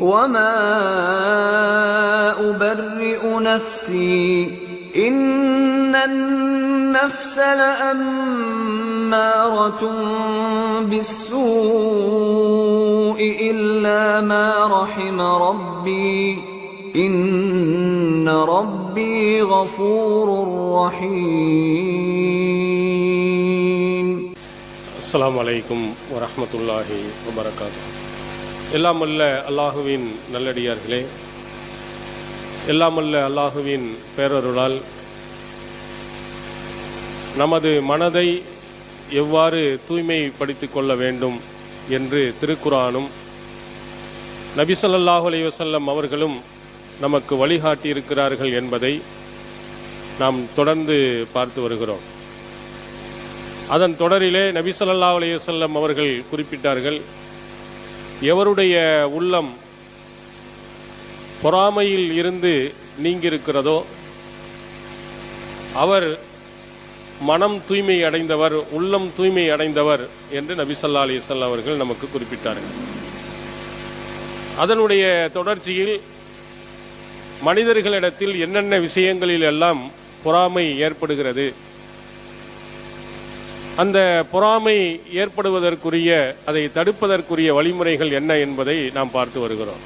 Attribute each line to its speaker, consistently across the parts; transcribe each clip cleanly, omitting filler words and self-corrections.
Speaker 1: وَمَا أُبَرِّئُ نَفْسِي إِنَّ النَّفْسَ لَأَمَّارَةٌ بِالسُّوءِ إِلَّا مَا رَحِمَ رَبِّي إِنَّ رَبِّي غَفُورٌ رَحِيمٌ.
Speaker 2: அஸ்ஸலாமு அலைக்கும் வரஹ்மத்துல்லாஹி வபரகாத்துஹு. எல்லாம் வல்ல அல்லாஹுவின் நல்லடியார்களே, எல்லாம் வல்ல அல்லாஹுவின் பேரருளால் நமது மனதை எவ்வாறு தூய்மைப்படுத்திக் கொள்ள வேண்டும் என்று திருக்குர்ஆனும் நபி ஸல்லல்லாஹு அலைஹி வஸல்லம் அவர்களும் நமக்கு வழிகாட்டி இருக்கிறார்கள் என்பதை நாம் தொடர்ந்து பார்த்து வருகிறோம். அதன் தொடரிலே நபி ஸல்லல்லாஹு அலைஹி வஸல்லம் அவர்கள் குறிப்பிட்டார்கள், எவருடைய உள்ளம் பொறாமையில் இருந்து நீங்கியிருக்கிறதோ அவர் மனம் தூய்மை அடைந்தவர், உள்ளம் தூய்மை அடைந்தவர் என்று நபி ஸல்லல்லாஹு அலைஹி வஸல்லம் அவர்கள் நமக்கு குறிப்பிட்டார்கள். அதனுடைய தொடர்ச்சியில் மனிதர்களிடத்தில் என்னென்ன விஷயங்களில் எல்லாம் பொறாமை ஏற்படுகிறது, அந்த பொறாமை ஏற்படுவதற்குரிய, அதை தடுப்பதற்குரிய வழிமுறைகள் என்ன என்பதை நாம் பார்த்து வருகிறோம்.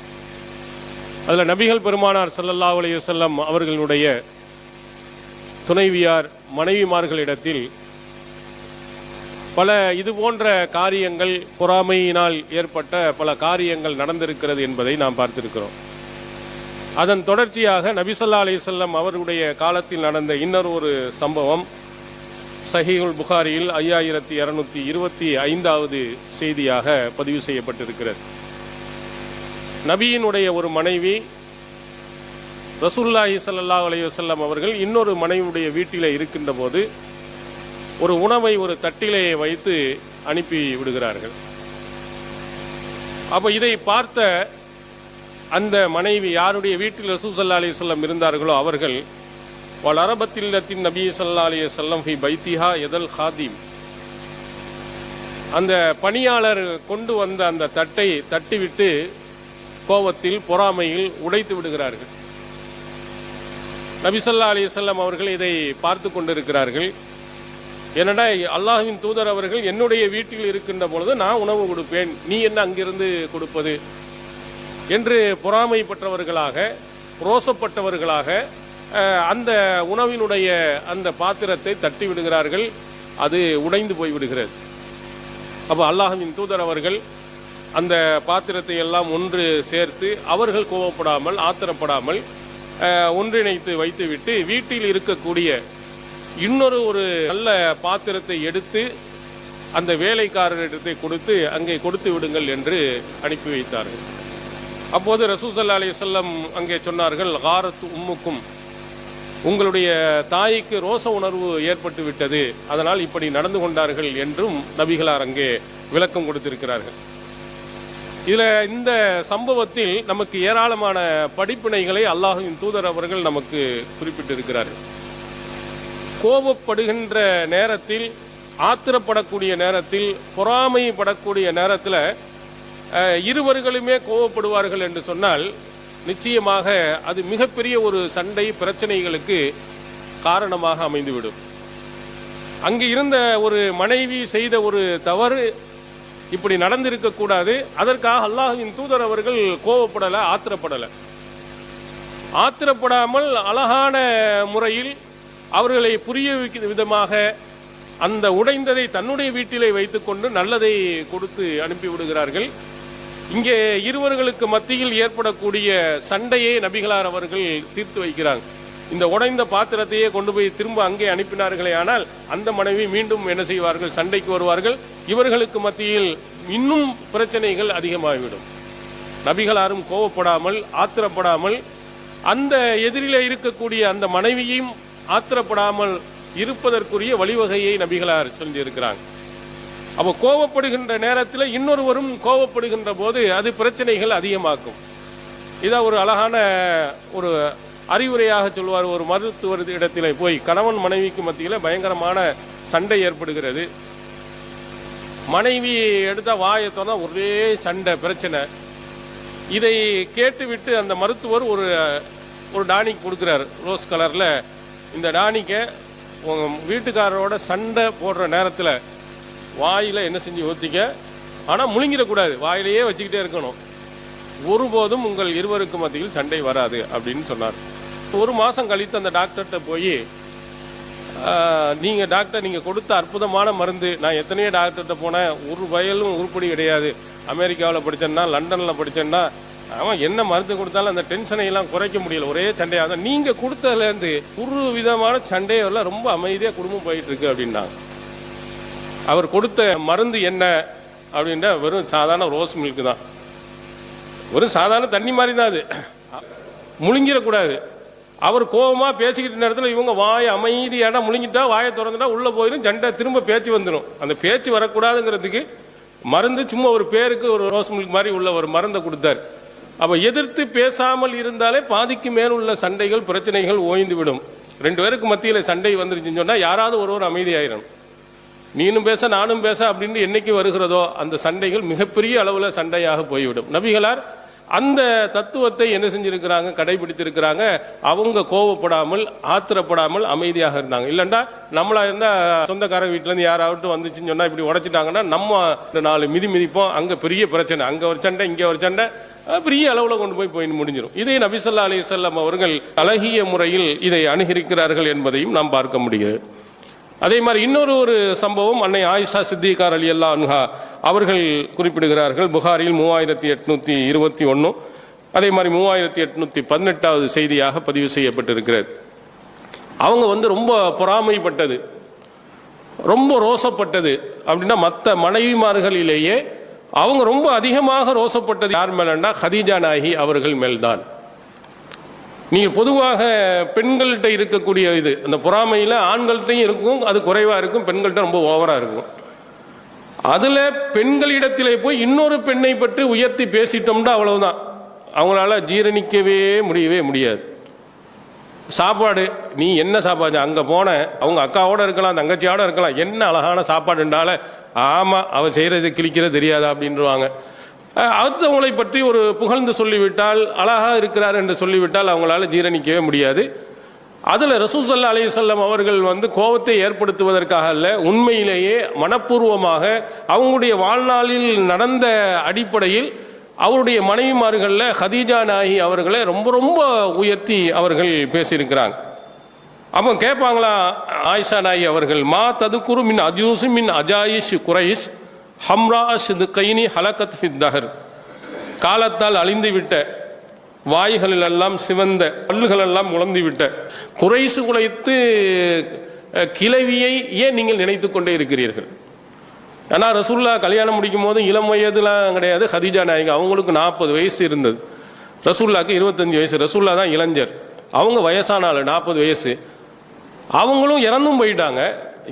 Speaker 2: அதில் நபிகள் பெருமானார் ஸல்லல்லாஹு அலைஹி வஸல்லம் அவர்களுடைய துணைவியார் மனைவிமார்களிடத்தில் பல இது போன்ற காரியங்கள், பொறாமையினால் ஏற்பட்ட பல காரியங்கள் நடந்திருக்கிறது என்பதை நாம் பார்த்திருக்கிறோம். அதன் தொடர்ச்சியாக நபி ஸல்லல்லாஹு அலைஹி வஸல்லம் அவர்களுடைய காலத்தில் நடந்த இன்னொரு ஒரு சம்பவம் சஹீஹுல் புகாரியில் 5225வது செய்தியாக பதிவு செய்யப்பட்டிருக்கிறது. நபியினுடைய ஒரு மனைவி ரசூலுல்லாஹி ஸல்லல்லாஹு அலைஹி வஸல்லம் அவர்கள் இன்னொரு மனைவியுடைய வீட்டிலே இருக்கின்ற போது ஒரு உணவை ஒரு தட்டிலே வைத்து அனுப்பி விடுகிறார்கள். அப்போ இதை பார்த்த அந்த மனைவி, யாருடைய வீட்டில் ரசூல் ஸல்லல்லாஹு அலைஹி வஸல்லம் இருந்தார்களோ அவர்கள், வலரபத்தில்லத்தின் நபி ஸல்லல்லாஹு அலைஹி வஸல்லம் ஃபி பைத்திஹா யதல் ஹாதிம், அந்த பணியாளர் கொண்டு வந்த அந்த தட்டை தட்டிவிட்டு கோபத்தில் பொறாமையில் உடைத்து விடுகிறார்கள். நபி ஸல்லல்லாஹு அலைஹி வஸல்லம் அவர்கள் இதை பார்த்து கொண்டிருக்கிறார்கள். என்னடா, அல்லாஹ்வின் தூதர் அவர்கள் என்னுடைய வீட்டில் இருக்கின்ற பொழுது நான் உணவு கொடுப்பேன், நீ என்ன அங்கிருந்து கொடுப்பது என்று பொறாமைப்பட்டவர்களாக, ரோசப்பட்டவர்களாக அந்த உணவினுடைய அந்த பாத்திரத்தை தட்டி விடுகிறார்கள். அது உடைந்து போய்விடுகிறது. அப்போ அல்லாஹ்வின் தூதர் அவர்கள் அந்த பாத்திரத்தை எல்லாம் ஒன்று சேர்த்து, அவர்கள் கோபப்படாமல், ஆத்திரப்படாமல் ஒன்றிணைத்து வைத்துவிட்டு வீட்டில் இருக்கக்கூடிய இன்னொரு ஒரு நல்ல பாத்திரத்தை எடுத்து அந்த வேலைக்காரரிடத்தை கொடுத்து அங்கே கொடுத்து விடுங்கள் என்று அனுப்பி வைத்தார்கள். அப்போது ரசூல் ஸல்லல்லாஹு அலைஹி வஸல்லம் அங்கே சொன்னார்கள், காரத்து உம்முக்கும், உங்களுடைய தாய்க்கு ரோச உணர்வு ஏற்பட்டு விட்டது, அதனால் இப்படி நடந்து கொண்டார்கள் என்றும் நபிகளார் அங்கே விளக்கம் கொடுத்திருக்கிறார்கள். இதில் இந்த சம்பவத்தில் நமக்கு ஏராளமான படிப்பினைகளை அல்லாஹ்வின் தூதர் அவர்கள் நமக்கு குறிப்பிட்டிருக்கிறார்கள். கோபப்படுகின்ற நேரத்தில், ஆத்திரப்படக்கூடிய நேரத்தில், பொறாமைப்படக்கூடிய நேரத்தில் இருவர்களுமே கோபப்படுவார்கள் என்று சொன்னால் நிச்சயமாக அது மிகப்பெரிய ஒரு சண்டை, பிரச்சனைகளுக்கு காரணமாக அமைந்துவிடும். அங்கு இருந்த ஒரு மனைவி செய்த ஒரு தவறு இப்படி நடந்திருக்கக்கூடாது, அதற்காக அல்லாஹ்வின் தூதர் அவர்கள் கோபப்படலை, ஆத்திரப்படலை. ஆத்திரப்படாமல் அழகான முறையில் அவர்களை புரிய வைக்கிற விதமாக அந்த உடைந்ததை தன்னுடைய வீட்டிலே வைத்துக்கொண்டு நல்லதை கொடுத்து அனுப்பி விடுகிறார்கள். இங்கே இருவர்களுக்கு மத்தியில் ஏற்படக்கூடிய சண்டையை நபிகளார் அவர்கள் தீர்த்து வைக்கிறாங்க. இந்த உடைந்த பாத்திரத்தையே கொண்டு போய் திரும்ப அங்கே அனுப்பினார்களே, ஆனால் அந்த மனைவி மீண்டும் என்ன செய்வார்கள், சண்டைக்கு வருவார்கள். இவர்களுக்கு மத்தியில் இன்னும் பிரச்சனைகள் அதிகமாகிவிடும். நபிகளாரும் கோபப்படாமல், ஆத்திரப்படாமல், அந்த எதிரிலே இருக்கக்கூடிய அந்த மனைவியையும் ஆத்திரப்படாமல் இருப்பதற்குரிய வழிவகையை நபிகளார் சொல்லியிருக்கிறாங்க. அப்போ கோபப்படுகின்ற நேரத்தில் இன்னொருவரும் கோபப்படுகின்ற போது அது பிரச்சனைகள் அதிகமாக்கும். இதான் ஒரு அழகான ஒரு அறிவுரையாக சொல்வார். ஒரு மருத்துவர் இடத்திலே போய் கணவன் மனைவிக்கு மத்தியில் பயங்கரமான சண்டை ஏற்படுகிறது. மனைவி எடுத்த வாயை திறந்தா ஒரே சண்டை, பிரச்சனை. இதை கேட்டுவிட்டு அந்த மருத்துவர் ஒரு டானிக் கொடுக்குறாரு, ரோஸ் கலரில். இந்த டானிக்கை உங்கள் வீட்டுக்காரரோட சண்டை போடுற நேரத்தில் வாயில் என்ன செஞ்சு ஊற்றிக்க, ஆனால் முழுங்கிடக்கூடாது, வாயிலேயே வச்சுக்கிட்டே இருக்கணும். ஒருபோதும் உங்கள் இருவருக்கு மத்தியில் சண்டை வராது அப்படின்னு சொன்னார். ஒரு மாதம் கழித்து அந்த டாக்டர்கிட்ட போய், நீங்கள் டாக்டர் நீங்கள் கொடுத்த அற்புதமான மருந்து, நான் எத்தனையோ டாக்டர்கிட்ட போனேன், ஒரு வயலும் உருப்படி கிடையாது. அமெரிக்காவில் படித்தேன்னா, லண்டனில் படித்தேன்னா, அவன் என்ன மருந்து கொடுத்தாலும் அந்த டென்ஷனை எல்லாம் குறைக்க முடியல, ஒரே சண்டையாக தான். நீங்கள் கொடுத்ததுலேருந்து ஒரு விதமான சண்டையெல்லாம் ரொம்ப அமைதியாக குடும்பம் போயிட்டு இருக்கு அப்படின்னாங்க. அவர் கொடுத்த மருந்து என்ன அப்படின்னா வெறும் சாதாரண ரோஸ் மில்க் தான், வெறும் சாதாரண தண்ணி மாதிரி தான். அது முழுங்கிடக்கூடாது. அவர் கோபமாக பேசிக்கிட்ட நேரத்தில் இவங்க வாயை அமைதியான முழுங்கிட்டா, வாயை திறந்துட்டா உள்ளே போயிடும், சண்டை திரும்ப பேச்சு வந்துடும். அந்த பேச்சு வரக்கூடாதுங்கிறதுக்கு மருந்து சும்மா ஒரு பேருக்கு ஒரு ரோஸ் மில்க் மாதிரி உள்ள ஒரு மருந்தை கொடுத்தார். அப்போ எதிர்த்து பேசாமல் இருந்தாலே பாதிக்கு மேல் உள்ள சண்டைகள் பிரச்சனைகள் ஓய்ந்து விடும். ரெண்டு பேருக்கு மத்தியில் சண்டை வந்துருச்சுன்னு சொன்னால் யாராவது ஒருவர் அமைதியாயிரும். நீனும் பேச நானும் பேச அப்படின்னு என்னைக்கு வருகிறதோ அந்த சண்டைகள் மிகப்பெரிய அளவில் சண்டையாக போய்விடும். நபிகளார் அந்த தத்துவத்தை என்ன செஞ்சிருக்கிறாங்க, கடைபிடித்திருக்கிறாங்க. அவங்க கோவப்படாமல் ஆத்திரப்படாமல் அமைதியாக இருந்தாங்க. இல்லைண்டா நம்மளா இருந்தால் சொந்தக்காரங்க வீட்டிலேருந்து யாராவது வந்துச்சுன்னு சொன்னால் இப்படி உடைச்சிட்டாங்கன்னா நம்ம 4 மிதிப்போம், அங்கே பெரிய பிரச்சனை, அங்கே ஒரு சண்டை இங்கே ஒரு சண்டை, பெரிய அளவில் கொண்டு போய் முடிஞ்சிடும். இதை நபி ஸல்லல்லாஹு அலைஹி வஸல்லம் அவர்கள் அழகிய முறையில் இதை அணுகிருக்கிறார்கள் என்பதையும் நாம் பார்க்க முடியுது. அதே மாதிரி இன்னொரு சம்பவம் அன்னை ஆயிஷா சித்திகா ரலியல்லாஹு அன்ஹா அவர்கள் குறிப்பிடுகிறார்கள். புகாரில் 3821, அதே மாதிரி 3818வது செய்தியாக பதிவு செய்யப்பட்டிருக்கிறது. அவங்க ரொம்ப பொறாமைப்பட்டது, ரொம்ப ரோசப்பட்டது அப்படின்னா மற்ற மனைவிமார்களிலேயே அவங்க ரொம்ப அதிகமாக ரோசப்பட்டது யார் மேலன்னா ஹதீஜா நாயகி அவர்கள் மேல்தான். நீங்கள் பொதுவாக பெண்கள்கிட்ட இருக்கக்கூடிய இது அந்த பொறாமையில் ஆண்கள்கிட்டையும் இருக்கும், அது குறைவாக இருக்கும், பெண்கள்கிட்ட ரொம்ப ஓவராக இருக்கும். அதில் பெண்களிடத்திலே போய் இன்னொரு பெண்ணை பற்றி உயர்த்தி பேசிட்டோம்னா அவ்வளவுதான், அவங்களால ஜீரணிக்கவே முடியாது. சாப்பாடு, நீ என்ன சாப்பாடு, அங்கே போன அவங்க அக்காவோட இருக்கலாம், தங்கச்சியோட இருக்கலாம், என்ன அழகான சாப்பாடுன்றால, ஆமாம் அவன் செய்கிறது கிழிக்கிறது தெரியாதா அப்படின்றாங்க. அடுத்தவங்களை பற்றி ஒரு புகழ்ந்து சொல்லிவிட்டால், அழகாக இருக்கிறார் என்று சொல்லிவிட்டால் அவங்களால ஜீரணிக்கவே முடியாது. அதில் ரசூல் ஸல்லல்லாஹு அலைஹி வஸல்லம் அவர்கள் கோபத்தை ஏற்படுத்துவதற்காக அல்ல, உண்மையிலேயே மனப்பூர்வமாக அவங்களுடைய வாழ்நாளில் நடந்த அடிப்படையில் அவருடைய மனைவிமார்களில் ஹதீஜா நாயகி அவர்களை ரொம்ப ரொம்ப உயர்த்தி அவர்கள் பேசியிருக்கிறாங்க. அப்போ கேட்பாங்களா ஆயிஷா நாயகி அவர்கள், மா ததுக்குரு மின் அஜூசி மின் அஜாயிஷ் குரைஷ் ஹம்ரா ஷிதுகைனி ஹலகத் ஃபித்தஹர், காலத்தால் அழிந்து விட்ட வாய்களில் எல்லாம் சிவந்த பல்லுகள் எல்லாம் முளந்து விட்ட குறைசு குலைத்து கிளவியை ஏன் நீங்கள் நினைத்து கொண்டே இருக்கிறீர்கள்? ஆனால் ரசூல்லா கல்யாணம் முடிக்கும் போது இளம் வயதுலாம் கிடையாது. ஹதீஜா நாயகி அவங்களுக்கு 40 வயசு இருந்தது, ரசூல்லாக்கு 25 வயசு. ரசூல்லா தான் இளைஞர், அவங்க வயசானால 40 வயசு. அவங்களும் இறந்தும் போயிட்டாங்க.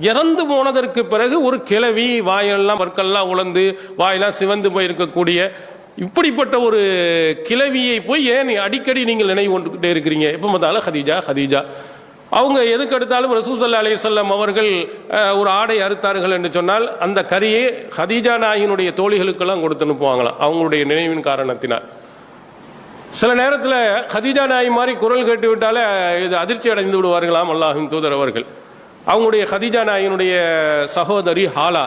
Speaker 2: இறந்து போனதற்கு பிறகு ஒரு கிளவி வாயெல்லாம் பற்கள்லாம் உலர்ந்து வாயெல்லாம் சிவந்து போயிருக்கக்கூடிய இப்படிப்பட்ட ஒரு கிளவியை போய் ஏன் அடிக்கடி நீங்கள் நினைவு கொண்டுகிட்டே இருக்கிறீங்க? எப்போ பார்த்தாலும் ஹதீஜா ஹதீஜா. அவங்க எதுக்கு எடுத்தாலும் ரசூல் ஸல்லல்லாஹு அலைஹி வஸல்லம் அவர்கள் ஒரு ஆடை அறுத்தார்கள் என்று சொன்னால் அந்த கரியை ஹதீஜா நாயினுடைய தோழிகளுக்கெல்லாம் கொடுத்து அனுப்புவாங்களாம், அவங்களுடைய நினைவின் காரணத்தினால். சில நேரத்தில் ஹதீஜா நாயி மாதிரி குரல் கேட்டு விட்டாலே இது அதிர்ச்சி அடைந்து விடுவார்களாம் அல்லாஹ்வின் தூதர் அவர்கள். அவங்களுடைய ஹதீஜா நாயினுடைய சகோதரி ஹாலா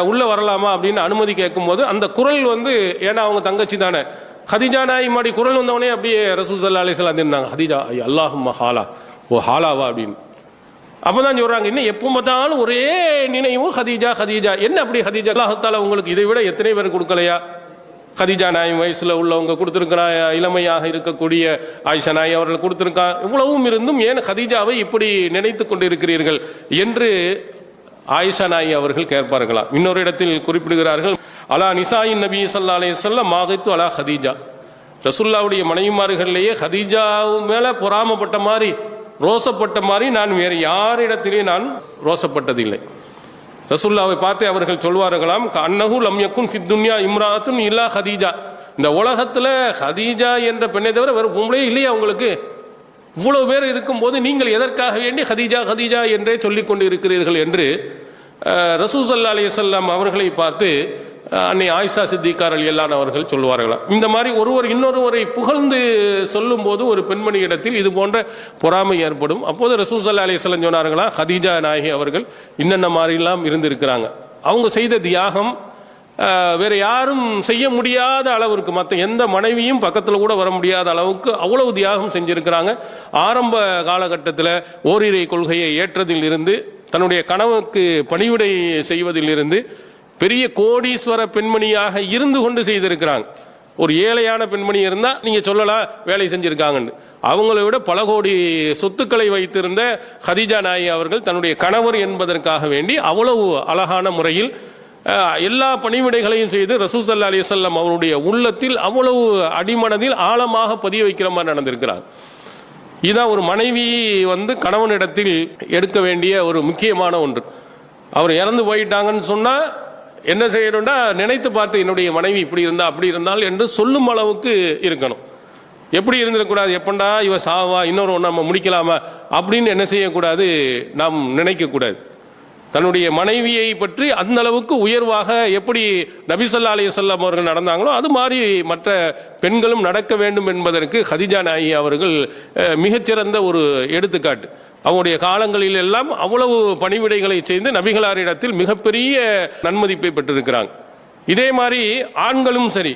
Speaker 2: உள்ள வரலாமா அப்படின்னு அனுமதி கேட்கும்போது அந்த குரல் ஏன்னா அவங்க தங்கச்சி தானே, ஹதீஜா நாயி மாதிரி குரல் வந்தவனே அப்படியே ரசூல் ஸல்லல்லாஹு அலைஹி வஸல்லம் இருந்தாங்க, ஹதீஜா அல்லாஹும்ம ஹாலா, ஓ ஹாலாவா அப்படின்னு. அப்பதான் சொல்றாங்க, இன்னும் எப்போ பார்த்தாலும் ஒரே நினைவு ஹதீஜா ஹதீஜா. என்ன அப்படி ஹதீஜா? அல்லாஹ் தஆலா உங்களுக்கு இதை விட எத்தனை பேர் கொடுக்கலையா? ஹதீஜா நாய் வயசுல உள்ளவங்க கொடுத்துருக்கா, இளமையாக இருக்கக்கூடிய ஆயிஷா நாய் அவர்கள் கொடுத்துருக்கா. இவ்வளவும் இருந்தும் ஏன் ஹதீஜாவை இப்படி நினைத்து கொண்டு இருக்கிறீர்கள் என்று ஆயிஷா நாய் அவர்கள் கேட்பார்களா? இன்னொரு இடத்தில் குறிப்பிடுகிறார்கள், அலா நிசாயின் நபி ஸல்லல்லாஹு அலைஹி வஸல்லம் மாகைத்து அலா ஹதீஜா, ரசூலுல்லாஹ்வுடைய மனைவிமார்களிலேயே ஹதீஜா மேல பொறாமப்பட்ட மாதிரி ரோசப்பட்ட மாதிரி நான் வேறு யாரிடத்திலே நான் ரோசப்பட்டதில்லை. ரசூலுல்லாஹ்வை பார்த்து அவர்கள் சொல்வார்களாம், அன்னஹு லம் யகுன் ஃபித் துன்யா இம்ராஅத்துன் இல்லா ஹதீஜா, இந்த உலகத்துல ஹதீஜா என்ற பெண்ணை தவிர வேறு பொம்பளையே இல்லையா உங்களுக்கு? இவ்வளவு பேர் இருக்கும்போது நீங்கள் எதற்காக வேண்டி ஹதீஜா ஹதீஜா என்றே சொல்லிக் கொண்டு இருக்கிறீர்கள் என்று ரசூல் ஸல்லல்லாஹு அலைஹி வஸல்லம் அவர்களை பார்த்து அன்னை ஆயிஷா சித்திகார் ரலியல்லாஹு அவர்கள் சொல்லுவார்களாம். இந்த மாதிரி ஒருவர் இன்னொருவரை புகழ்ந்து சொல்லும் போது ஒரு பெண்மணி இடத்தில் இது போன்ற பொறாமை ஏற்படும். அப்போது ரசூல் ஸல்லல்லாஹு அலைஹி வஸல்லம் சொன்னார்களா, ஹதீஜா நாயகி அவர்கள் இன்னென்ன மாதிரிலாம் இருந்திருக்கிறாங்க. அவங்க செய்த தியாகம் வேற யாரும் செய்ய முடியாத அளவிற்கு, மற்ற எந்த மனைவியும் பக்கத்தில் கூட வர முடியாத அளவுக்கு அவ்வளவு தியாகம் செஞ்சிருக்கிறாங்க. ஆரம்ப காலகட்டத்தில் ஓரிரை கொள்கையை ஏற்றதில் இருந்து, தன்னுடைய கணவனுக்கு பணிவிடை செய்வதில் இருந்து, பெரிய கோடீஸ்வர பெண்மணியாக இருந்து கொண்டு செய்திருக்கிறாங்க. ஒரு ஏழையான பெண்மணி இருந்தால் நீங்கள் சொல்லலாம் வேலை செஞ்சிருக்காங்கன்னு. அவங்கள விட பல கோடி சொத்துக்களை வைத்திருந்த ஹதீஜா நாயகி அவர்கள் தன்னுடைய கணவர் என்பதற்காக வேண்டி அவ்வளவு அழகான முறையில் எல்லா பணிவிடைகளையும் செய்து ரசூல் ஸல்லல்லாஹு அலைஹி வஸல்லம் அவருடைய உள்ளத்தில் அவ்வளவு அடிமனதில் ஆழமாக பதிய வைக்கிற மாதிரி நடந்திருக்கிறார். இதுதான் ஒரு மனைவி கணவனிடத்தில் எடுக்க வேண்டிய ஒரு முக்கியமான ஒன்று. அவர் இறந்து போயிட்டாங்கன்னு சொன்னா என்ன செய்யணும்னா, நினைத்து பார்த்து என்னுடைய மனைவி இப்படி இருந்தா அப்படி இருந்தால் என்று சொல்லும் அளவுக்கு இருக்கணும். எப்படி இருந்திடக்கூடாது, எப்பண்டா இவ சாவா, இன்னொரு நம்ம முடிக்கலாமா அப்படின்னு என்ன செய்யக்கூடாது, நாம் நினைக்கக்கூடாது. தன்னுடைய மனைவியை பற்றி அந்த அளவுக்கு உயர்வாக எப்படி நபி ஸல்லல்லாஹு அலைஹி வஸல்லம் அவர்கள் நடந்தாங்களோ அது மாதிரி மற்ற பெண்களும் நடக்க வேண்டும் என்பதற்கு ஹதீஜா நாயகி அவர்கள் மிகச்சிறந்த ஒரு எடுத்துக்காட்டு. அவருடைய காலங்களில் எல்லாம் அவ்வளவு பணிவிடைகளை செய்து நபிகளாரிடத்தில் மிகப்பெரிய நன்மதிப்பை பெற்றிருக்கிறாங்க. இதே மாதிரி ஆண்களும் சரி,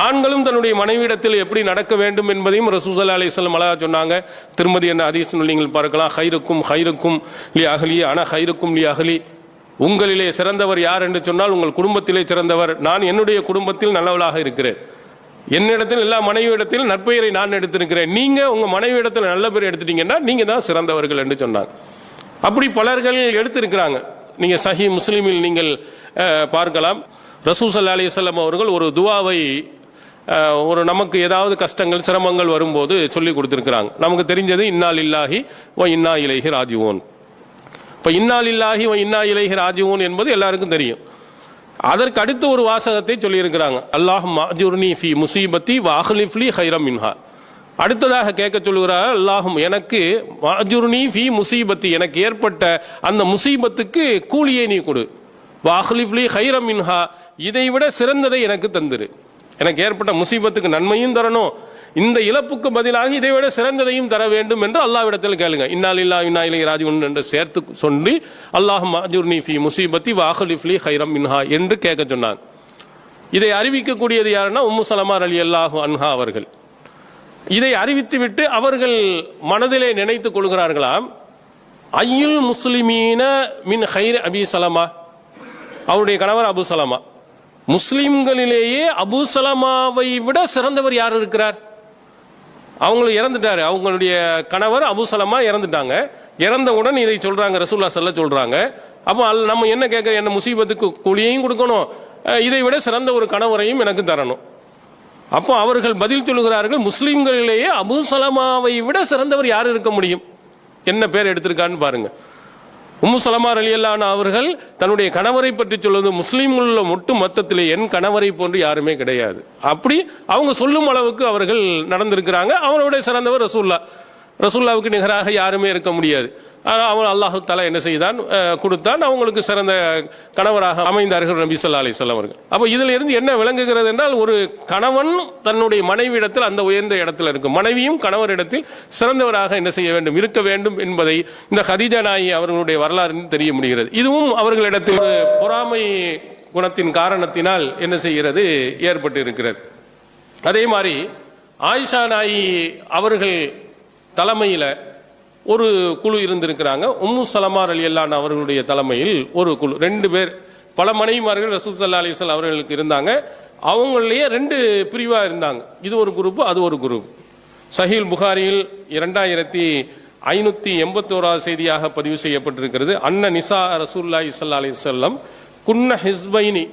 Speaker 2: ஆண்களும் தன்னுடைய மனைவியிடத்தில் எப்படி நடக்க வேண்டும் என்பதையும் ரசூல் ஸல்லல்லாஹு அலைஹி வஸல்லம் அழகா சொன்னாங்க. திருமதி என்ன ஹதீஸ் நீங்கள் பார்க்கலாம். ஹைருக்கும் லி அஹ்லி அன ஹைருக்கும் லி அஹ்லி. உங்களிலே சிறந்தவர் யார் என்று சொன்னால் உங்கள் குடும்பத்திலே சிறந்தவர். நான் என்னுடைய குடும்பத்தில் நல்லவளாக இருக்கிறேன். என்னிடத்தில் எல்லா மனைவியிடத்தில் நற்பெயரை நான் எடுத்திருக்கிறேன். நீங்க உங்க மனைவியிடத்தில் நல்ல பேர் எடுத்துட்டீங்கன்னா நீங்க தான் சிறந்தவர்கள் என்று சொன்னாங்க. அப்படி பலர்கள் எடுத்திருக்கிறாங்க. நீங்க சஹீஹ் முஸ்லிமில் நீங்கள் பார்க்கலாம். ரசூல் ஸல்லல்லாஹு அலைஹி வஸல்லம் அவர்கள் ஒரு துவாவை ஒரு நமக்கு ஏதாவது கஷ்டங்கள் சிரமங்கள் வரும்போது சொல்லி கொடுத்திருக்கிறாங்க. நமக்கு தெரிஞ்சது இன்னா லில்லாஹி வ இன்னா இலைஹி ராஜிஊன். இப்போ இன்னா லில்லாஹி வ இன்னா இலைஹி ராஜிஊன் என்பது எல்லாருக்கும் தெரியும். அதற்கு அடுத்த ஒரு வாசகத்தை சொல்லியிருக்கிறாங்க. அல்லாஹும்ம அஜுர்னி ஃபி முசீபத்தி வ அஹ்லிஃப் லி ஹைரம் மின்ஹா. அடுத்ததாக கேட்க சொல்லுகிறார், அல்லாஹும் எனக்கு அஜுர்னி ஃபி முசீபத்தி, எனக்கு ஏற்பட்ட அந்த முசீபத்துக்கு கூலியை நீ கொடு. வ அஹ்லிஃப் லி ஹைரம் மின்ஹா, இதை விட சிறந்ததை எனக்கு தந்துரு. எனக்கு ஏற்பட்ட முசீபத்துக்கு நன்மையும் தரணும், இந்த இழப்புக்கு பதிலாக இதை விட சிறந்ததையும் தர வேண்டும் என்று அல்லாஹ்விடத்தில் கேளுங்க. இன்னா லில்லாஹி வ இன்னா இலைஹி ராஜிஊன் என்று சேர்த்து சொல்லி அல்லாஹும்ம அஜுர்னி ஃபி முசீபத்தி வ அஹ்லிஃப் லி ஹைரம் மின்ஹா என்று கேட்க சொன்னாங்க. இதை அறிவிக்கக்கூடியது யாருன்னா உம்மு ஸலமா ரலியல்லாஹு அன்ஹா அவர்கள். இதை அறிவித்துவிட்டு அவர்கள் மனதிலே நினைத்துக் கொள்கிறார்களாம், ஐயுல் முஸ்லிமீன மின் ஹைர் அபி சலமா. அவருடைய கணவர் அபு சலமா. முஸ்லிம்களிலேயே அபு சலமாவை விட சிறந்தவர் யார் இருக்கிறார்? அவங்களும் இறந்துட்டாரு. அவங்களுடைய கணவர் அபு சலமா இறந்துட்டாங்க. இறந்தவுடன் இதை சொல்றாங்க, ரசூலுல்லாஹ் ஸல்லல்லாஹு சொல்றாங்க. அப்போ நம்ம என்ன கேட்கிறோம், என்ன முசீபத்துக்கு கூலியையும் கொடுக்கணும், இதை விட சிறந்த ஒரு கணவரையும் எனக்கு தரணும். அப்போ அவர்கள் பதில் சொல்லுகிறார்கள், முஸ்லிம்களிலேயே அபு சலமாவை விட சிறந்தவர் யார் இருக்க முடியும்? என்ன பேர் எடுத்திருக்கான்னு பாருங்க. உம்மு ஸலமா ரலியல்லாஹு அன்ஹா அவர்கள் தன்னுடைய கணவரை பற்றி சொல்வது, முஸ்லீம்கள ஒட்டு மொத்தத்திலே என் கணவரை போன்று யாருமே கிடையாது. அப்படி அவங்க சொல்லும் அளவுக்கு அவர்கள் நடந்திருக்கிறாங்க. அவரோட சிறந்தவர் ரசூலுல்லாஹ்வுக்கு நிகராக யாருமே இருக்க முடியாது. ஆனால் அவன் அல்லாஹு தஆலா என்ன செய்தான், கொடுத்தான். அவங்களுக்கு சிறந்த கணவராக அமைந்தார்கள் நபி ஸல்லல்லாஹு அலைஹி வஸல்லம் அவர்கள். அப்போ இதில் இருந்து என்ன விளங்குகிறது என்றால், ஒரு கணவன் தன்னுடைய மனைவியிடத்தில் அந்த உயர்ந்த இடத்தில் இருக்கும், மனைவியும் கணவரிடத்தில் சிறந்தவராக என்ன செய்ய வேண்டும், இருக்க வேண்டும் என்பதை இந்த ஹதீஜா நாயகி அவர்களுடைய வரலாறு தெரிய முடிகிறது. இதுவும் அவர்களிடத்தில் ஒரு பொறாமை குணத்தின் காரணத்தினால் என்ன செய்கிறது, ஏற்பட்டு இருக்கிறது. அதே மாதிரி ஆயிஷா நாயகி அவர்கள் தலைமையில் ஒரு குழு இருந்திருக்கிறாங்க. உம்மு ஸலமா ரலியல்லாஹு அன்ஹா அவர்களுடைய தலைமையில் ஒரு குழு, 2 பேர். பல மனைவிமார்கள் ரசூல் ஸல்லல்லாஹு அலைஹி வஸல்லம் அவர்களுக்கு இருந்தாங்க. அவங்களிலேயே 2 பிரிவா இருந்தாங்க. இது ஒரு குரூப், அது ஒரு குரூப். சஹீல் புகாரியில் 2581 செய்தியாக பதிவு செய்யப்பட்டிருக்கிறது. அன்ன நிசா ரசூலுல்லாஹி ஸல்லல்லாஹு அலைஹி வஸல்லம் குன்ன ஹிஸ்பைனி.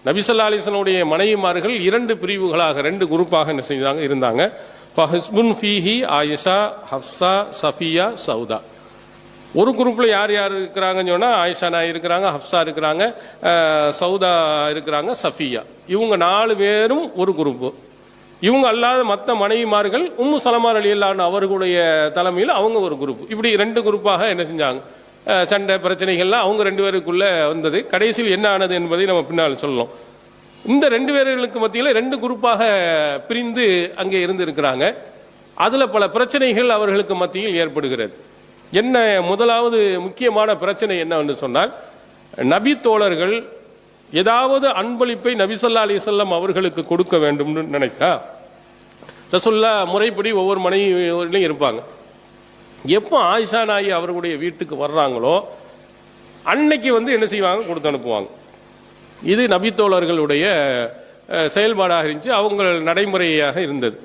Speaker 2: நபி ஸல்லல்லாஹு அலைஹி வஸல்லம் உடைய மனைவிமார்கள் 2 பிரிவுகளாக 2 குரூப்பாக என்ன செய்தாங்க, இருந்தாங்க. ஃபஹிஸ்புன் ஃபீஹி ஆயிஷா ஹஃப்ஸா சஃபியா சௌதா. ஒரு குரூப்ல யார் யார் இருக்கிறாங்கன்னு சொன்னா, ஆயிஷா நாய் இருக்கிறாங்க, ஹஃப்ஸா இருக்கிறாங்க, சௌதா இருக்கிறாங்க, சஃபியா. இவங்க 4 பேரும் ஒரு குரூப். இவங்க அல்லாத மற்ற மனைவிமார்கள் உம்மு ஸலமா ரலியல்லாஹு அன்ஹா அவர்களுடைய தலைமையில் அவங்க ஒரு குரூப். இப்படி 2 குரூப்பாக என்ன செஞ்சாங்க, சண்டை பிரச்சனைகள்லாம் அவங்க 2 பேருக்குள்ள வந்தது. கடைசியில் என்ன ஆனது என்பதை நம்ம பின்னால் சொல்லலாம். இந்த 2 பேர்களுக்கு மத்தியில் 2 குரூப்பாக பிரிந்து அங்கே இருந்திருக்கிறாங்க. அதில் பல பிரச்சனைகள் அவர்களுக்கு மத்தியில் ஏற்படுகிறது. என்ன முதலாவது முக்கியமான பிரச்சனை என்னவென்று சொன்னால், நபி தோழர்கள் ஏதாவது அன்பளிப்பை நபி ஸல்லல்லாஹு அலைஹி வஸல்லம் அவர்களுக்கு கொடுக்க வேண்டும்னு நினைத்தா ரசூலுல்லாஹ் முறைப்படி ஒவ்வொரு மனைவியும் இருப்பாங்க. எப்போ ஆயிஷா நாயி அவர்களுடைய வீட்டுக்கு வர்றாங்களோ அன்னைக்கு என்ன செய்வாங்க, கொடுத்து அனுப்புவாங்க. இது நபி தோழர்களுடைய செயல்பாடாக இருந்துச்சு, அவங்க நடைமுறையாக இருந்தது.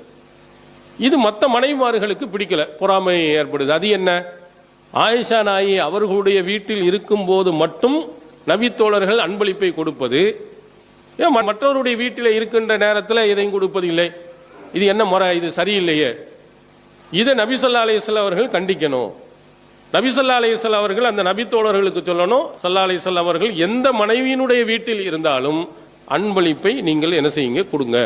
Speaker 2: இது மற்ற மனைவிமார்களுக்கு பிடிக்கல, பொறாமை ஏற்படுது. அது என்ன, ஆயிஷா நாயி அவர்களுடைய வீட்டில் இருக்கும்போது மட்டும் நபி தோழர்கள் அன்பளிப்பை கொடுப்பது, மற்றவருடைய வீட்டில் இருக்கின்ற நேரத்தில் எதையும் கொடுப்பது இல்லை, இது என்ன முறை, இது சரியில்லையே. இதை நபி ஸல்லல்லாஹு அலைஹி வஸல்லம் அவர்கள் கண்டிக்கணும். நபி ஸல்லல்லாஹு அலைஹி வஸல்லம் அவர்கள் அந்த நபி தோழர்களுக்கு சொல்லணும், ஸல்லல்லாஹு அலைஹி வஸல்லம் அவர்கள் எந்த மனைவியினுடைய வீட்டில் இருந்தாலும் அன்பளிப்பை நீங்கள் என்ன செய்யுங்க, கொடுங்க.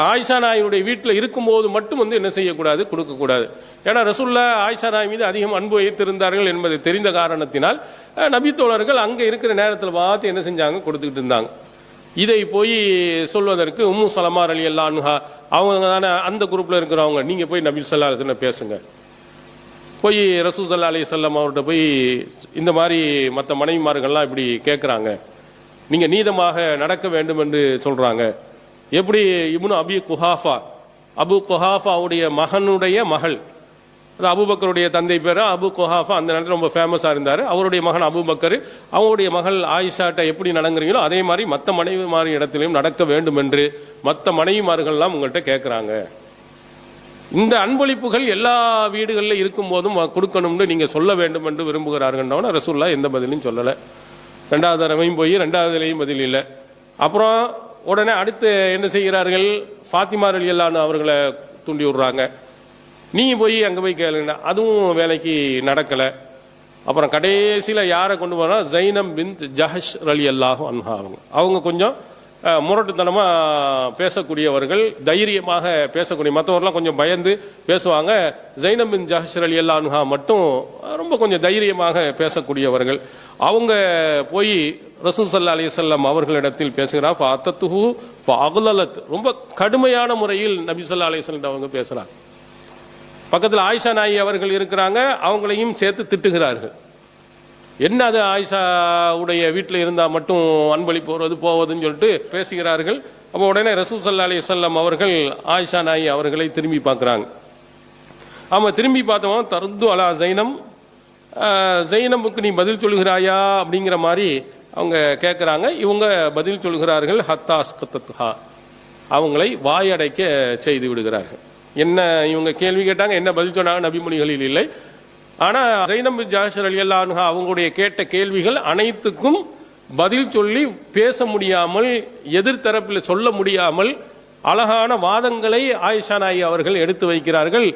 Speaker 2: ஆயிஷா நாயினுடைய வீட்டில் இருக்கும்போது மட்டும் என்ன செய்யக்கூடாது, கொடுக்கக்கூடாது. ஏன்னா ரசூலுல்லாஹ் ஆயிஷா நாய் மீது அதிகம் அன்பு வைத்திருந்தார்கள் என்பது தெரிந்த காரணத்தினால் நபி தோழர்கள் அங்கே இருக்கிற நேரத்தில் பார்த்து என்ன செஞ்சாங்க, கொடுத்துக்கிட்டு இருந்தாங்க. இதை போய் சொல்வதற்கு உம்மு சலமா ரலியல்லாஹு அன்ஹா அவங்க தானே அந்த குரூப்பில் இருக்கிறவங்க, நீங்கள் போய் நபி ஸல்லல்லாஹு அலைஹி வஸல்லம் பேசுங்க, போய் ரசூல் ஸல்லல்லாஹு அலைஹி வஸல்லம் அவர்கிட்ட போய் இந்த மாதிரி மற்ற மனைவிமார்கள்லாம் இப்படி கேட்குறாங்க, நீங்கள் நீதமாக நடக்க வேண்டும் என்று சொல்கிறாங்க. எப்படி இப்னு அபு குஹாஃபாவுடைய மகனுடைய மகள், அது அபூபக்கருடைய தந்தை பேர் அபு குஹாஃபா, அந்த நேரத்தில் ரொம்ப ஃபேமஸாக இருந்தார். அவருடைய மகன் அபூபக்கர், அவருடைய மகள் ஆயிஷாட்ட எப்படி நடங்குறீங்களோ அதே மாதிரி மற்ற மனைவிமாரி இடத்திலையும் நடக்க வேண்டும் என்று மற்ற மனைவிமார்கள்லாம் உங்கள்கிட்ட கேட்குறாங்க. இந்த அன்பளிப்புகள் எல்லா வீடுகளில் இருக்கும் போதும் கொடுக்கணும்னு நீங்கள் சொல்ல வேண்டும் என்று விரும்புகிறார்கள்னா ரசூலுல்லாஹ் எந்த பதிலையும் சொல்லலை. 2வது தடவையும் போய் 2வதுலேயும் பதில் இல்லை. அப்புறம் உடனே அடுத்து என்ன செய்கிறார்கள், ஃபாத்திமா ரலியல்லாஹு அன்ஹா அவர்களை தூண்டி விடுறாங்க, நீங்கள் போய் அங்கே போய் கேளுங்க. அதுவும் வேலைக்கு நடக்கலை. அப்புறம் கடைசியில் யாரை கொண்டு போனால் ஜைனப் பின்த் ஜஹஷ் ரலியல்லாஹு அன்ஹா அவங்க கொஞ்சம் முரட்டுத்தனமாக பேசக்கூடியவர்கள், தைரியமாக பேசக்கூடிய, மற்றவர்கள்லாம் கொஞ்சம் பயந்து பேசுவாங்க. ஜைனப் பின் ஜஹஷ் ரலியல்லாஹு அன்ஹா மட்டும் ரொம்ப கொஞ்சம் தைரியமாக பேசக்கூடியவர்கள். அவங்க போய் ரசூல் ஸல்லல்லாஹு அலைஹி வஸல்லம் அவர்களிடத்தில் பேசுகிறார். ஃபஅத்தத்துஹு ஃபஅக்லலத், ரொம்ப கடுமையான முறையில் நபி ஸல்லல்லாஹு அலைஹி வஸல்லம் அவங்க பேசுகிறாங்க. பக்கத்தில் ஆயிஷா நாயி அவர்கள் இருக்கிறாங்க, அவங்களையும் சேர்த்து திட்டுகிறார்கள். என்ன அது ஆயிஷாவுடைய வீட்டில் இருந்தால் மட்டும் அன்பளிப்பு போவதுன்னு சொல்லிட்டு பேசுகிறார்கள். அப்போ உடனே ரசூல் ஸல்லல்லாஹு அலைஹி வஸல்லம் அவர்கள் ஆயிஷா நாயி அவர்களை திரும்பி பார்க்குறாங்க. ஆமாம், திரும்பி பார்த்தவன் தர்து அலா ஜைனபுக்கு நீ பதில் சொல்கிறாயா அப்படிங்கிற மாதிரி அவங்க கேட்குறாங்க. இவங்க பதில் சொல்கிறார்கள், ஹத்தாஸ்கத்தா, அவங்களை வாயடைக்க செய்து விடுகிறார்கள். என்ன இவங்க கேள்வி கேட்டாங்க, என்ன பதில் சொன்னாங்க நபிமொழிகளில் இல்லை. ஆனால் ஜைனப் பின் ஜஹஷ் ரலியல்லாஹு அன்ஹா அவங்களுடைய கேட்ட கேள்விகள் அனைத்துக்கும் பதில் சொல்லி பேச முடியாமல், எதிர்த்தரப்பில் சொல்ல முடியாமல் அழகான வாதங்களை ஆயிஷா நாயி அவர்கள் எடுத்து வைக்கிறார்கள்.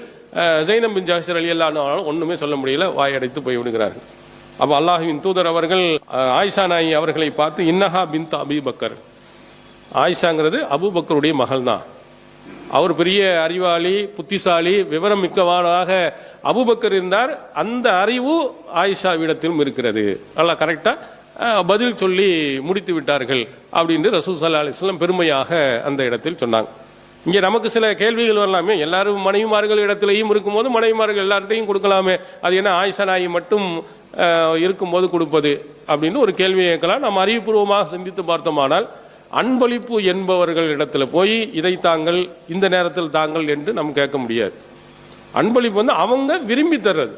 Speaker 2: ஜைனப் பின் ஜஹஷ் ரலியல்லாஹு அன்ஹா ஒன்றுமே சொல்ல முடியல, வாயடைத்து போய்விடுகிறார்கள். அப்போ அல்லாஹ்வின் தூதர் அவர்கள் ஆயிஷா நாயி அவர்களை பார்த்து, இன்னஹா பின்த் அபூபக்கர், ஆயிஷாங்கிறது அபூபக்கருடைய மகள் தான், அவர் பெரிய அறிவாளி, புத்திசாலி, விவரம் மிக்கவானாக அபூபக்கர் இருந்தார், அந்த அறிவு ஆயிஷாவிடத்திலும் இருக்கிறது. நல்லா கரெக்டாக பதில் சொல்லி முடித்து விட்டார்கள் அப்படின்னு ரசூல் ஸல்லல்லாஹு அலைஹி வஸல்லம் பெருமையாக அந்த இடத்தில் சொன்னாங்க. இங்கே நமக்கு சில கேள்விகள் வரலாமே, எல்லாரும் மனைவிமார்கள் இடத்திலையும் இருக்கும்போது மனைவிமார்கள் எல்லார்ட்டையும் கொடுக்கலாமே, அது என்ன ஆயிஷா நாயி மட்டும் இருக்கும்போது கொடுப்பது அப்படின்னு ஒரு கேள்வி கேட்கலாம். நாம் அறிவுபூர்வமாக சிந்தித்து பார்த்தோமானால், அன்பளிப்பு என்பவர்கள் இடத்துல போய் இதை தாங்கள், இந்த நேரத்தில் தாங்கள் என்று நம்ம கேட்க முடியாது. அன்பளிப்பு அவங்க விரும்பி தர்றது,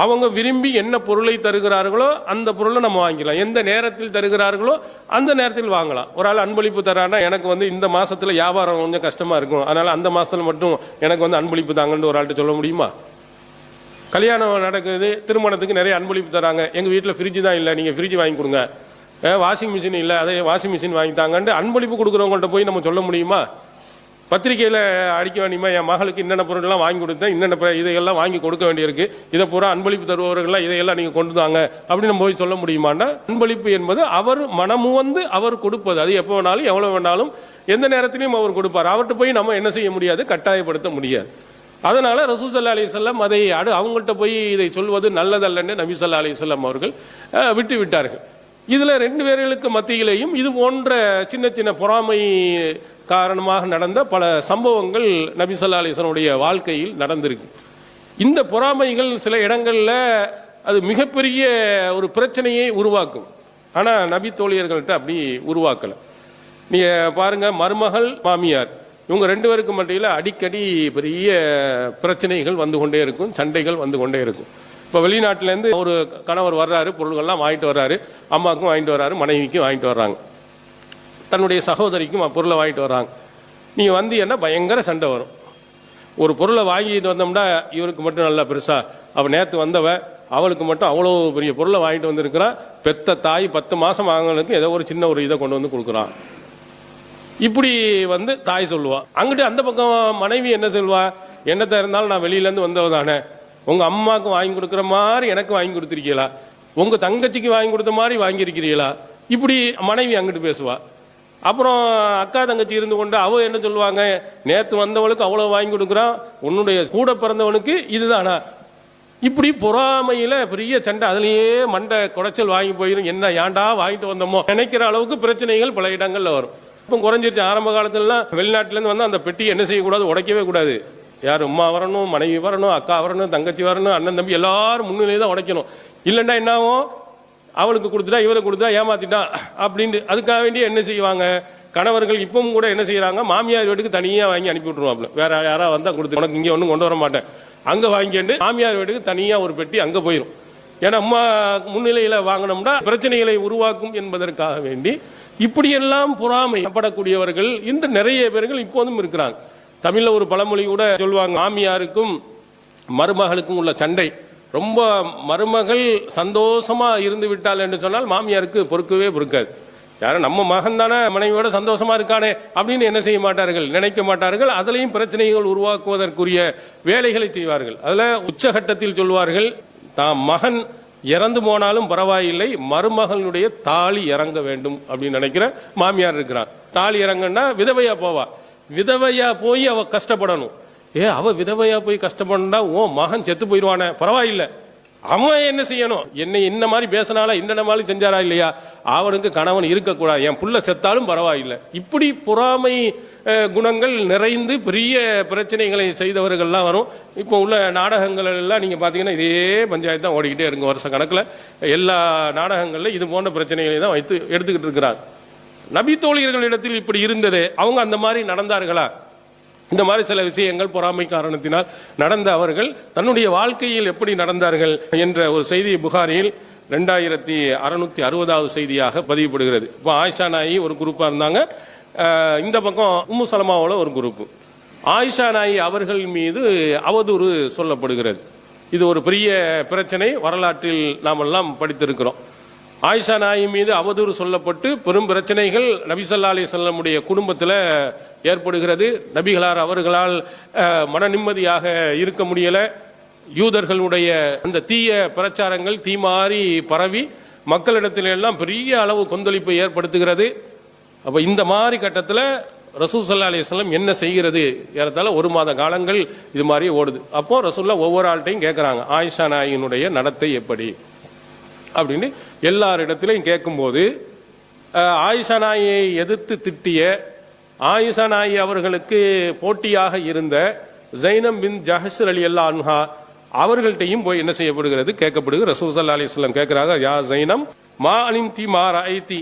Speaker 2: அவங்க விரும்பி என்ன பொருளை தருகிறார்களோ அந்த பொருளை நம்ம வாங்கிக்கலாம். எந்த நேரத்தில் தருகிறார்களோ அந்த நேரத்தில் வாங்கலாம். ஒரு ஆள் அன்பளிப்பு தரானா, எனக்கு இந்த மாசத்துல வியாபாரம் கொஞ்சம் கஷ்டமா இருக்கும், அதனால அந்த மாசத்துல மட்டும் எனக்கு அன்பளிப்பு தாங்கன்னு ஒரு ஆள்கிட்ட சொல்ல முடியுமா? கல்யாணம் நடக்குது, திருமணத்துக்கு நிறைய அன்பளிப்பு தராங்க, எங்க வீட்டில் ஃப்ரிட்ஜ் தான் இல்லை, நீங்க ஃப்ரிட்ஜ் வாங்கி கொடுங்க, வாஷிங் மிஷின் இல்லை, அதே வாஷிங் மிஷின் வாங்கித்தாங்கன்ட்டு அன்பளிப்பு கொடுக்குறவங்கள்ட்ட போய் நம்ம சொல்ல முடியுமா? பத்திரிகையில் அடிக்க வேண்டியமா, என் மகளுக்கு இன்னென்ன பொருட்கள்லாம் வாங்கி கொடுத்தேன், இன்னென்ன இதையெல்லாம் வாங்கி கொடுக்க வேண்டியிருக்கு, இதை பூரா அன்பளிப்பு தருபவர்கள்லாம் இதையெல்லாம் நீங்கள் கொண்டு தாங்க அப்படின்னு நம்ம போய் சொல்ல முடியுமான்னா? அன்பளிப்பு என்பது அவர் மனமு அவர் கொடுப்பது. அது எப்போ வேணாலும் எவ்வளோ வேணாலும் எந்த நேரத்திலையும் அவர் கொடுப்பார். அவர்கிட்ட போய் நம்ம என்ன செய்ய முடியாது, கட்டாயப்படுத்த முடியாது. அதனால ரசூல் ஸல்லல்லாஹு அலைஹி வஸல்லம் அதை அவங்கள்ட்ட போய் இதை சொல்வது நல்லதல்லன்னு நபி ஸல்லல்லாஹு அலைஹி வஸல்லம் அவர்கள் விட்டு விட்டார்கள். இதுல ரெண்டு பேர்களுக்கு மத்தியிலேயும் இது போன்ற சின்ன சின்ன பொறாமை காரணமாக நடந்த பல சம்பவங்கள் நபி ஸல்லல்லாஹு அலைஹி வஸல்லம் வாழ்க்கையில் நடந்திருக்கு. இந்த பொறாமைகள் சில இடங்கள்ல அது மிகப்பெரிய ஒரு பிரச்சனையை உருவாக்கும். ஆனா நபி தோழியர்கள்ட்ட அப்படி உருவாக்கல. நீங்க பாருங்க, மருமகள் மாமியார் இவங்க ரெண்டு பேருக்கு மத்தியில் அடிக்கடி பெரிய பிரச்சனைகள் வந்து கொண்டே இருக்கும், சண்டைகள் வந்து கொண்டே இருக்கும். இப்போ வெளிநாட்டிலேருந்து ஒரு கணவர் வர்றாரு, பொருள்கள்லாம் வாங்கிட்டு வர்றாரு, அம்மாவுக்கும் வாங்கிட்டு வர்றாரு, மனைவிக்கும் வாங்கிட்டு வர்றாங்க, தன்னுடைய சகோதரிக்கும் பொருளை வாங்கிட்டு வர்றாங்க. நீங்கள் வந்து என்ன பயங்கர சண்டை வரும். ஒரு பொருளை வாங்கிட்டு வந்தோம்னா இவருக்கு மட்டும் நல்லா பெருசா, அவள் நேற்று வந்தவ அவளுக்கு மட்டும் அவ்வளோ பெரிய பொருளை வாங்கிட்டு வந்திருக்கிறான், பெத்த தாய் 10 மாதம் வாங்கினதுக்கு ஏதோ ஒரு சின்ன ஒரு இதை கொண்டு வந்து கொடுக்குறான், இப்படி வந்து தாய் சொல்லுவா. அங்கிட்டு அந்த பக்கம் மனைவி என்ன சொல்வா, என்னத்தை இருந்தாலும் நான் வெளியிலேருந்து வந்தவ தானே, உங்கள் அம்மாவுக்கு வாங்கி கொடுக்குற மாதிரி எனக்கு வாங்கி கொடுத்துருக்கீங்களா, உங்கள் தங்கச்சிக்கு வாங்கி கொடுத்த மாதிரி வாங்கியிருக்கிறீங்களா, இப்படி மனைவி அங்கிட்டு பேசுவா. அப்புறம் அக்கா தங்கச்சி இருந்து கொண்டு அவ என்ன சொல்லுவாங்க, நேற்று வந்தவளுக்கு அவ்வளோ வாங்கி கொடுக்குறான், உன்னுடைய கூட பிறந்தவனுக்கு இதுதானா, இப்படி பொறாமையில பெரிய சண்டை, அதுலேயே மண்டை குடைச்சல் வாங்கி போயிடும். என்ன ஏன்டா வாங்கிட்டு வந்தோமோ நினைக்கிற அளவுக்கு பிரச்சனைகள் பல இடங்கள்ல வரும். இப்போ குறைஞ்சிருச்சு. ஆரம்ப காலத்துலலாம் வெளிநாட்டிலேருந்து வந்து அந்த பெட்டியை என்ன செய்யக்கூடாது, உடைக்கவே கூடாது. யார் அம்மா வரணும், மனைவி வரணும், அக்கா வரணும், தங்கச்சி வரணும், அண்ணன் தம்பி எல்லாரும் முன்னிலையே தான் உடைக்கணும். இல்லைன்னா என்ன ஆகும், அவளுக்கு கொடுத்துட்டா இவருக்கு கொடுத்தா ஏமாத்திட்டா அப்படின்னு அதுக்காக வேண்டிய என்ன செய்வாங்க கணவர்கள். இப்பவும் கூட என்ன செய்யறாங்க, மாமியார் வீட்டுக்கு தனியாக வாங்கி அனுப்பி விட்டுருவாங்க. வேற யாராவது வந்தா கொடுத்து, உனக்கு இங்கே ஒன்றும் கொண்டு வர மாட்டேன், அங்க வாங்கிட்டு மாமியார் வீட்டுக்கு தனியா ஒரு பெட்டி அங்க போயிடும். ஏன்னா அம்மா முன்னிலையில வாங்கினோம்னா பிரச்சனைகளை உருவாக்கும் என்பதற்காக வேண்டி இப்படியெல்லாம் பொறாமைப்படக்கூடியவர்கள் இன்று நிறைய பேர்கள் இப்போதும் இருக்கிறாங்க. தமிழ்ல ஒரு பழமொழி கூட சொல்லுவாங்க, மாமியாருக்கும் மருமகளுக்கும் உள்ள சண்டை ரொம்ப, மருமகள் சந்தோஷமா இருந்து விட்டாள் என்று சொன்னால் மாமியாருக்கு பொறுக்கவே பொறுக்காது. யாரும் நம்ம மகன் தானே மனைவியோட சந்தோஷமா இருக்கானே அப்படின்னு என்ன செய்ய மாட்டார்கள், நினைக்க மாட்டார்கள். அதுலயும் பிரச்சனைகள் உருவாக்குவதற்குரிய வேலைகளை செய்வார்கள். அதுல உச்சகட்டத்தில் சொல்வார்கள், தாம் மகன் இறந்து போனாலும் பரவாயில்லை, மருமகளுடைய தாலி இறங்க வேண்டும் அப்படின்னு நினைக்கிற மாமியார் இருக்கிறான். தாலி இறங்கன்னா விதவையா போவா, விதவையா போய் அவ கஷ்டப்படணும். அவ விதவையா போய் கஷ்டப்படா, ஓ மகன் செத்து போயிடுவானே, பரவாயில்லை, அவன் என்ன செய்யணும், என்னை இந்த மாதிரி பேசினாலா இந்த மாதிரி செஞ்சாரா இல்லையா, அவனுக்கு கணவன் இருக்கக்கூடாது, என் புள்ள செத்தாலும் பரவாயில்லை. இப்படி பொறாமை குணங்கள் நிறைந்து பெரிய பிரச்சனைகளை செய்தவர்கள்லாம் வரும். இப்போ உள்ள நாடகங்கள் எல்லாம் நீங்க பாத்தீங்கன்னா இதே பஞ்சாயத்து தான் ஓடிக்கிட்டே இருக்கு. வருஷ கணக்கில் எல்லா நாடகங்கள்ல இது போன்ற பிரச்சனைகளை தான் வைத்து எடுத்துக்கிட்டு இருக்கிறாங்க. நபி தோழியர்களிடத்தில் இப்படி இருந்தது, அவங்க அந்த மாதிரி நடந்தார்களா? இந்த மாதிரி சில விஷயங்கள் பொறாமை காரணத்தினால் நடந்த அவர்கள் தன்னுடைய வாழ்க்கையில் எப்படி நடந்தார்கள் என்ற ஒரு செய்தி புகாரியில் 2660வது செய்தியாக பதிவுபடுகிறது. இப்போ ஆயிஷா நாயி ஒரு குரூப்பா இருந்தாங்க, இந்த பக்கம் உம்மு சலமாவோட ஒரு குரூப். ஆயிஷா நாயி அவர்கள் மீது அவதூறு சொல்லப்படுகிறது. இது ஒரு பெரிய பிரச்சனை, வரலாற்றில் நாம் எல்லாம் படித்திருக்கிறோம். ஆயிஷா நாயி மீது அவதூறு சொல்லப்பட்டு பெரும் பிரச்சனைகள் நபி ஸல்லல்லாஹு அலைஹி வஸல்லமுடைய குடும்பத்தில் ஏற்படுகிறது. நபிகளார் அவர்களால் மன நிம்மதியாக இருக்க முடியல. யூதர்களுடைய அந்த தீய பிரச்சாரங்கள் தீமாறி பரவி மக்களிடத்தில் எல்லாம் பெரிய அளவு கொந்தளிப்பை ஏற்படுத்துகிறது. அப்ப இந்த மாதிரி கட்டத்தில் ரசூல் ஸல்லல்லாஹு அலைஹி வஸல்லம் என்ன செய்கிறது, ஏறத்தாழ 1 மாத காலங்கள் இது மாதிரி ஓடுது. அப்போ ரசூல்லா ஒவ்வொரு ஆள்கிட்டையும் கேட்கறாங்க, ஆயிஷா நாயினுடைய நடத்தை எப்படி அப்படின்னு எல்லாரிடத்திலையும் கேட்கும்போது, ஆயிஷா நாயை எதிர்த்து திட்டிய, ஆயிஷா நாயி அவர்களுக்கு போட்டியாக இருந்த ஜைனப் பின் ஜஹஷ் ரலியல்லாஹு அன்ஹா அவர்கள்ட்டையும் போய் என்ன செய்யப்படுகிறது, கேட்கப்படுகிறது. ரசூல் ஸல்லல்லாஹு அலைஹி வஸல்லம் கேட்கிறாங்க, யா ஜைனம் மா அலிம்தி மா ரஐதி,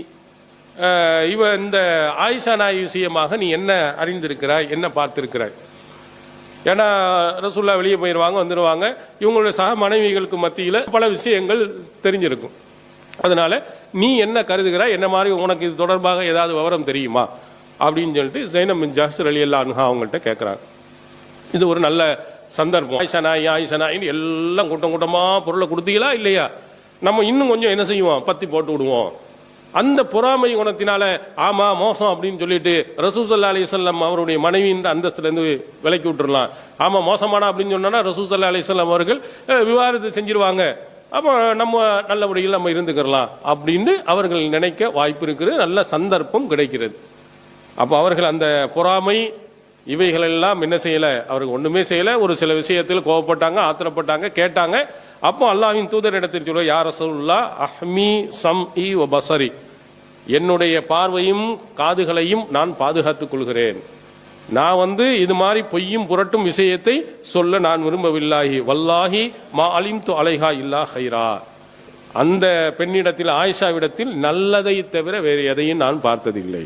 Speaker 2: இவ இந்த ஆயிஷா நாயி விஷயமாக நீ என்ன அறிந்திருக்கிறாய், என்ன பார்த்திருக்கிறாய்? ஏன்னா ரசூல்லா வெளியே போயிடுவாங்க, வந்துடுவாங்க, இவங்களுடைய சக மனைவிகளுக்கு மத்தியில் பல விஷயங்கள் தெரிஞ்சிருக்கும். அதனால நீ என்ன கருதுகிறாய், என்ன மாதிரி உனக்கு இது தொடர்பாக ஏதாவது விவரம் தெரியுமா அப்படின்னு சொல்லிட்டு ஜைனப் பின் ஜஹஷ் ரலியல்லாஹு அன்ஹா அவங்கள்ட்ட கேட்குறாங்க. இது ஒரு நல்ல சந்தர்ப்பம். ஆயிஷா நாயின்னு எல்லாம் கூட்டம் கூட்டமா பொருளை கொடுத்தீங்களா இல்லையா, நம்ம இன்னும் கொஞ்சம் என்ன செய்வோம், பத்தி போட்டு விடுவோம். அந்த பொறாமை குணத்தினால ஆமா மோசம் அப்படின்னு சொல்லிட்டு ரசூல் ஸல்லல்லாஹு அலைஹி வஸல்லம் அவருடைய மனைவியின் அந்தஸ்துல இருந்து விலக்கி விட்டுறலாம். ஆமா மோசமானா அப்படின்னு சொன்னா ரசூல் ஸல்லல்லாஹு அலைஹி வஸல்லம் அவர்கள் விவாதத்தை செஞ்சிருவாங்க, அப்போ நம்ம நல்லபடியில் நம்ம இருந்துக்கிறலாம் அப்படின்னு அவர்கள் நினைக்க வாய்ப்பு இருக்குது, நல்ல சந்தர்ப்பம் கிடைக்கிறது. அப்போ அவர்கள் அந்த பொறாமை இவைகளெல்லாம் என்ன செய்யலை, அவருக்கு ஒன்றுமே செய்யலை. ஒரு சில விஷயத்தில் கோவப்பட்டாங்க, ஆத்திரப்பட்டாங்க, கேட்டாங்க. அப்போ அல்லாஹ்வின் தூதர் இடத்தில் சொல்ல, யா ரசூலுல்லாஹ் அஹ்மி சம்இ வ பஸரி, என்னுடைய பார்வையும் காதுகளையும் நான் பாதுகாத்துக் கொள்கிறேன். நான் இது மாதிரி பொய்யும் புரட்டும் விஷயத்தை சொல்ல நான் விரும்பவில்லாஹி வல்லாஹி மா அலிம்து அலைஹா இல்லா ஹைரா. அந்த பெண்ணிடத்தில், ஆயிஷாவிடத்தில் நல்லதை தவிர வேறு எதையும் நான் பார்த்ததில்லை.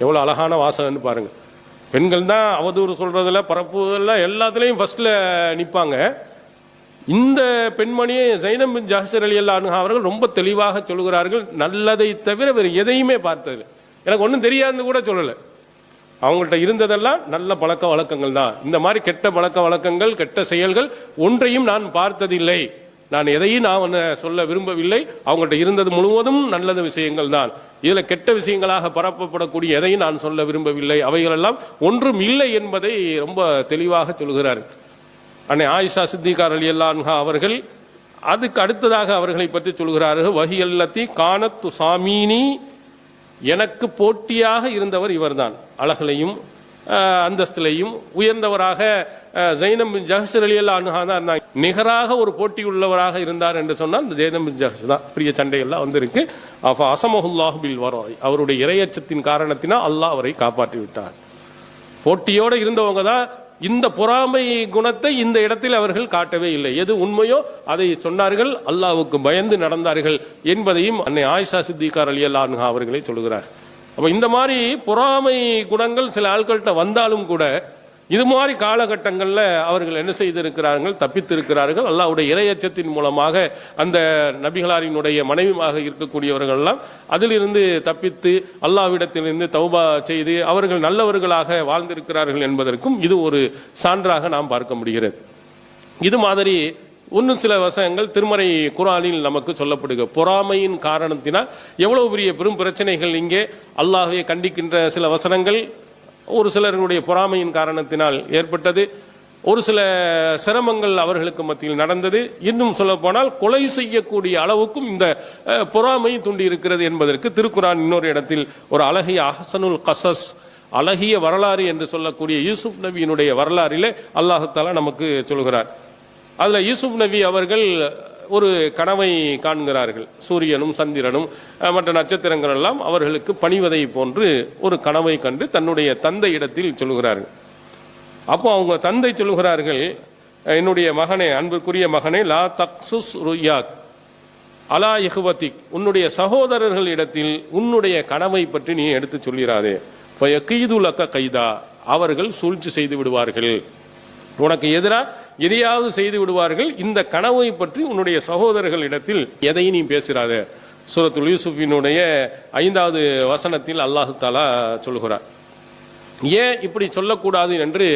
Speaker 2: எவ்வளோ அழகான வாசகம்னு பாருங்க. பெண்கள் தான் அவதூறு சொல்றதுல, பரப்புவதில், எல்லாத்துலேயும் ஃபர்ஸ்ட்ல நிற்பாங்க. இந்த பெண்மணியை ஸைனப் பின் ஜஹ்ஷ் ரலியல்லாஹு அன்ஹா அவர்கள் ரொம்ப தெளிவாக சொல்கிறார்கள், நல்லதை தவிர வேறு எதையுமே பார்த்தது எனக்கு ஒன்றும் தெரியாதுன்னு கூட சொல்லலை. அவங்கள்ட்ட இருந்ததெல்லாம் நல்ல பழக்க வழக்கங்கள் தான். இந்த மாதிரி கெட்ட பழக்க வழக்கங்கள், கெட்ட செயல்கள் ஒன்றையும் நான் பார்த்ததில்லை. நான் எதையும் நான் சொல்ல விரும்பவில்லை. அவங்கள்ட்ட இருந்தது முழுவதும் நல்லது விஷயங்கள் தான். இதுல கெட்ட விஷயங்களாக பரப்பப்படக்கூடிய எதையும் நான் சொல்ல விரும்பவில்லை. அவைகளெல்லாம் ஒன்றும் இல்லை என்பதை ரொம்ப தெளிவாக சொல்கிறார் அன்னை ஆயிஷா சித்திகா ரலியல்லாஹு அன்ஹா அவர்கள். அதுக்கு அடுத்ததாக அவர்களை பற்றி சொல்கிறார்கள், வஹியல்லதி கானத் துசாமீனி, எனக்கு போட்டியாக இருந்தவர் இவர்தான். அழகிலையும் அந்தஸ்திலையும் உயர்ந்தவராக ஸைனப் பின் ஜஹ்ஷ் ரலியல்லாஹு அன்ஹா தான் இருந்தாங்க. நிகராக ஒரு போட்டி உள்ளவராக இருந்தார் என்று சொன்னால் ஸைனப் பின் ஜஹ்ஷ் தான். பெரிய சண்டையெல்லாம் வந்திருக்கு. அப்ப அஸமஹுல்லாஹு பில் வராய், அவருடைய இறையச்சத்தின் காரணத்தினால் அல்லாஹ் அவரை காப்பாற்றி விட்டார். போட்டியோடு இருந்தவங்க தான். இந்த பொறாமை குணத்தை இந்த இடத்தில் அவர்கள் காட்டவே இல்லை. எது உண்மையோ அதை சொன்னார்கள், அல்லாஹ்வுக்கு பயந்து நடந்தார்கள் என்பதையும் அன்னை ஆயிஷா சித்திகா ரலியல்லாஹு அன்ஹா அவர்களே சொல்கிறார். அப்ப இந்த மாதிரி பொறாமை குணங்கள் சில ஆட்கள்கிட்ட வந்தாலும் கூட இது மாதிரி காலகட்டங்களில் அவர்கள் என்ன செய்திருக்கிறார்கள், தப்பித்திருக்கிறார்கள். அல்லாஹ்வுடைய இறையச்சத்தின் மூலமாக அந்த நபிகளாரினுடைய மனைவியாக இருக்கக்கூடியவர்கள்லாம் அதிலிருந்து தப்பித்து அல்லாஹ்விடத்திலிருந்து தௌபா செய்து அவர்கள் நல்லவர்களாக வாழ்ந்திருக்கிறார்கள் என்பதற்கும் இது ஒரு சான்றாக நாம் பார்க்க முடிகிறது. இது மாதிரி இன்னும் சில வசனங்கள் திருமறை குர்ஆனில் நமக்கு சொல்லப்படுகிறது. பொறாமையின் காரணத்தினால் எவ்வளவு பெரிய பெரும் பிரச்சனைகள் இங்கே அல்லாஹ்வை கண்டிக்கின்ற சில வசனங்கள் ஒரு சிலருடைய பொறாமையின் காரணத்தினால் ஏற்பட்டது. ஒரு சில சிரமங்கள் அவர்களுக்கு மத்தியில் நடந்தது. இன்னும் சொல்ல போனால் கொலை செய்யக்கூடிய அளவுக்கும் இந்த பொறாமை தூண்டி இருக்கிறது என்பதற்கு திருக்குர்ஆன் இன்னொரு இடத்தில் ஒரு அழகிய அஹ்சனுல் கஸஸ், அழகிய வரலாறு என்று சொல்லக்கூடிய யூசுப் நபியினுடைய வரலாறிலே அல்லாஹ் தஆலா நமக்கு சொல்கிறார். அதுல யூசுப் நபி அவர்கள் ஒரு கனவை காண்கிறார்கள். சூரியனும் சந்திரனும் மற்ற நட்சத்திரங்கள் எல்லாம் அவர்களுக்கு பணிவதை போன்று ஒரு கனவை கண்டு தன்னுடைய தந்தை இடத்தில் சொல்கிறார்கள். அப்போ அவங்க தந்தை சொல்கிறார்கள், என்னுடைய மகனே, அன்புக்குரிய மகனே, லா தக்சுஸ் ருயாக் அலா இஹ்வதிக், உன்னுடைய சகோதரர்கள் இடத்தில் உன்னுடைய கனவை பற்றி நீ எடுத்து சொல்லிராதே. ஃபயகீதுலக கைதா, அவர்கள் சூழ்ச்சி செய்து விடுவார்கள், உனக்கு எதிராக எதையாவது செய்து விடுவார்கள். இந்த கனவை பற்றி உன்னுடைய சகோதரர்கள் இடத்தில் எதையும் நீ பேசுறாத. சூரத்துல் யூசுஃபினுடைய 5வது வசனத்தில் அல்லாஹ் தஆலா சொல்கிறார். ஏன் இப்படி சொல்லக்கூடாது என்று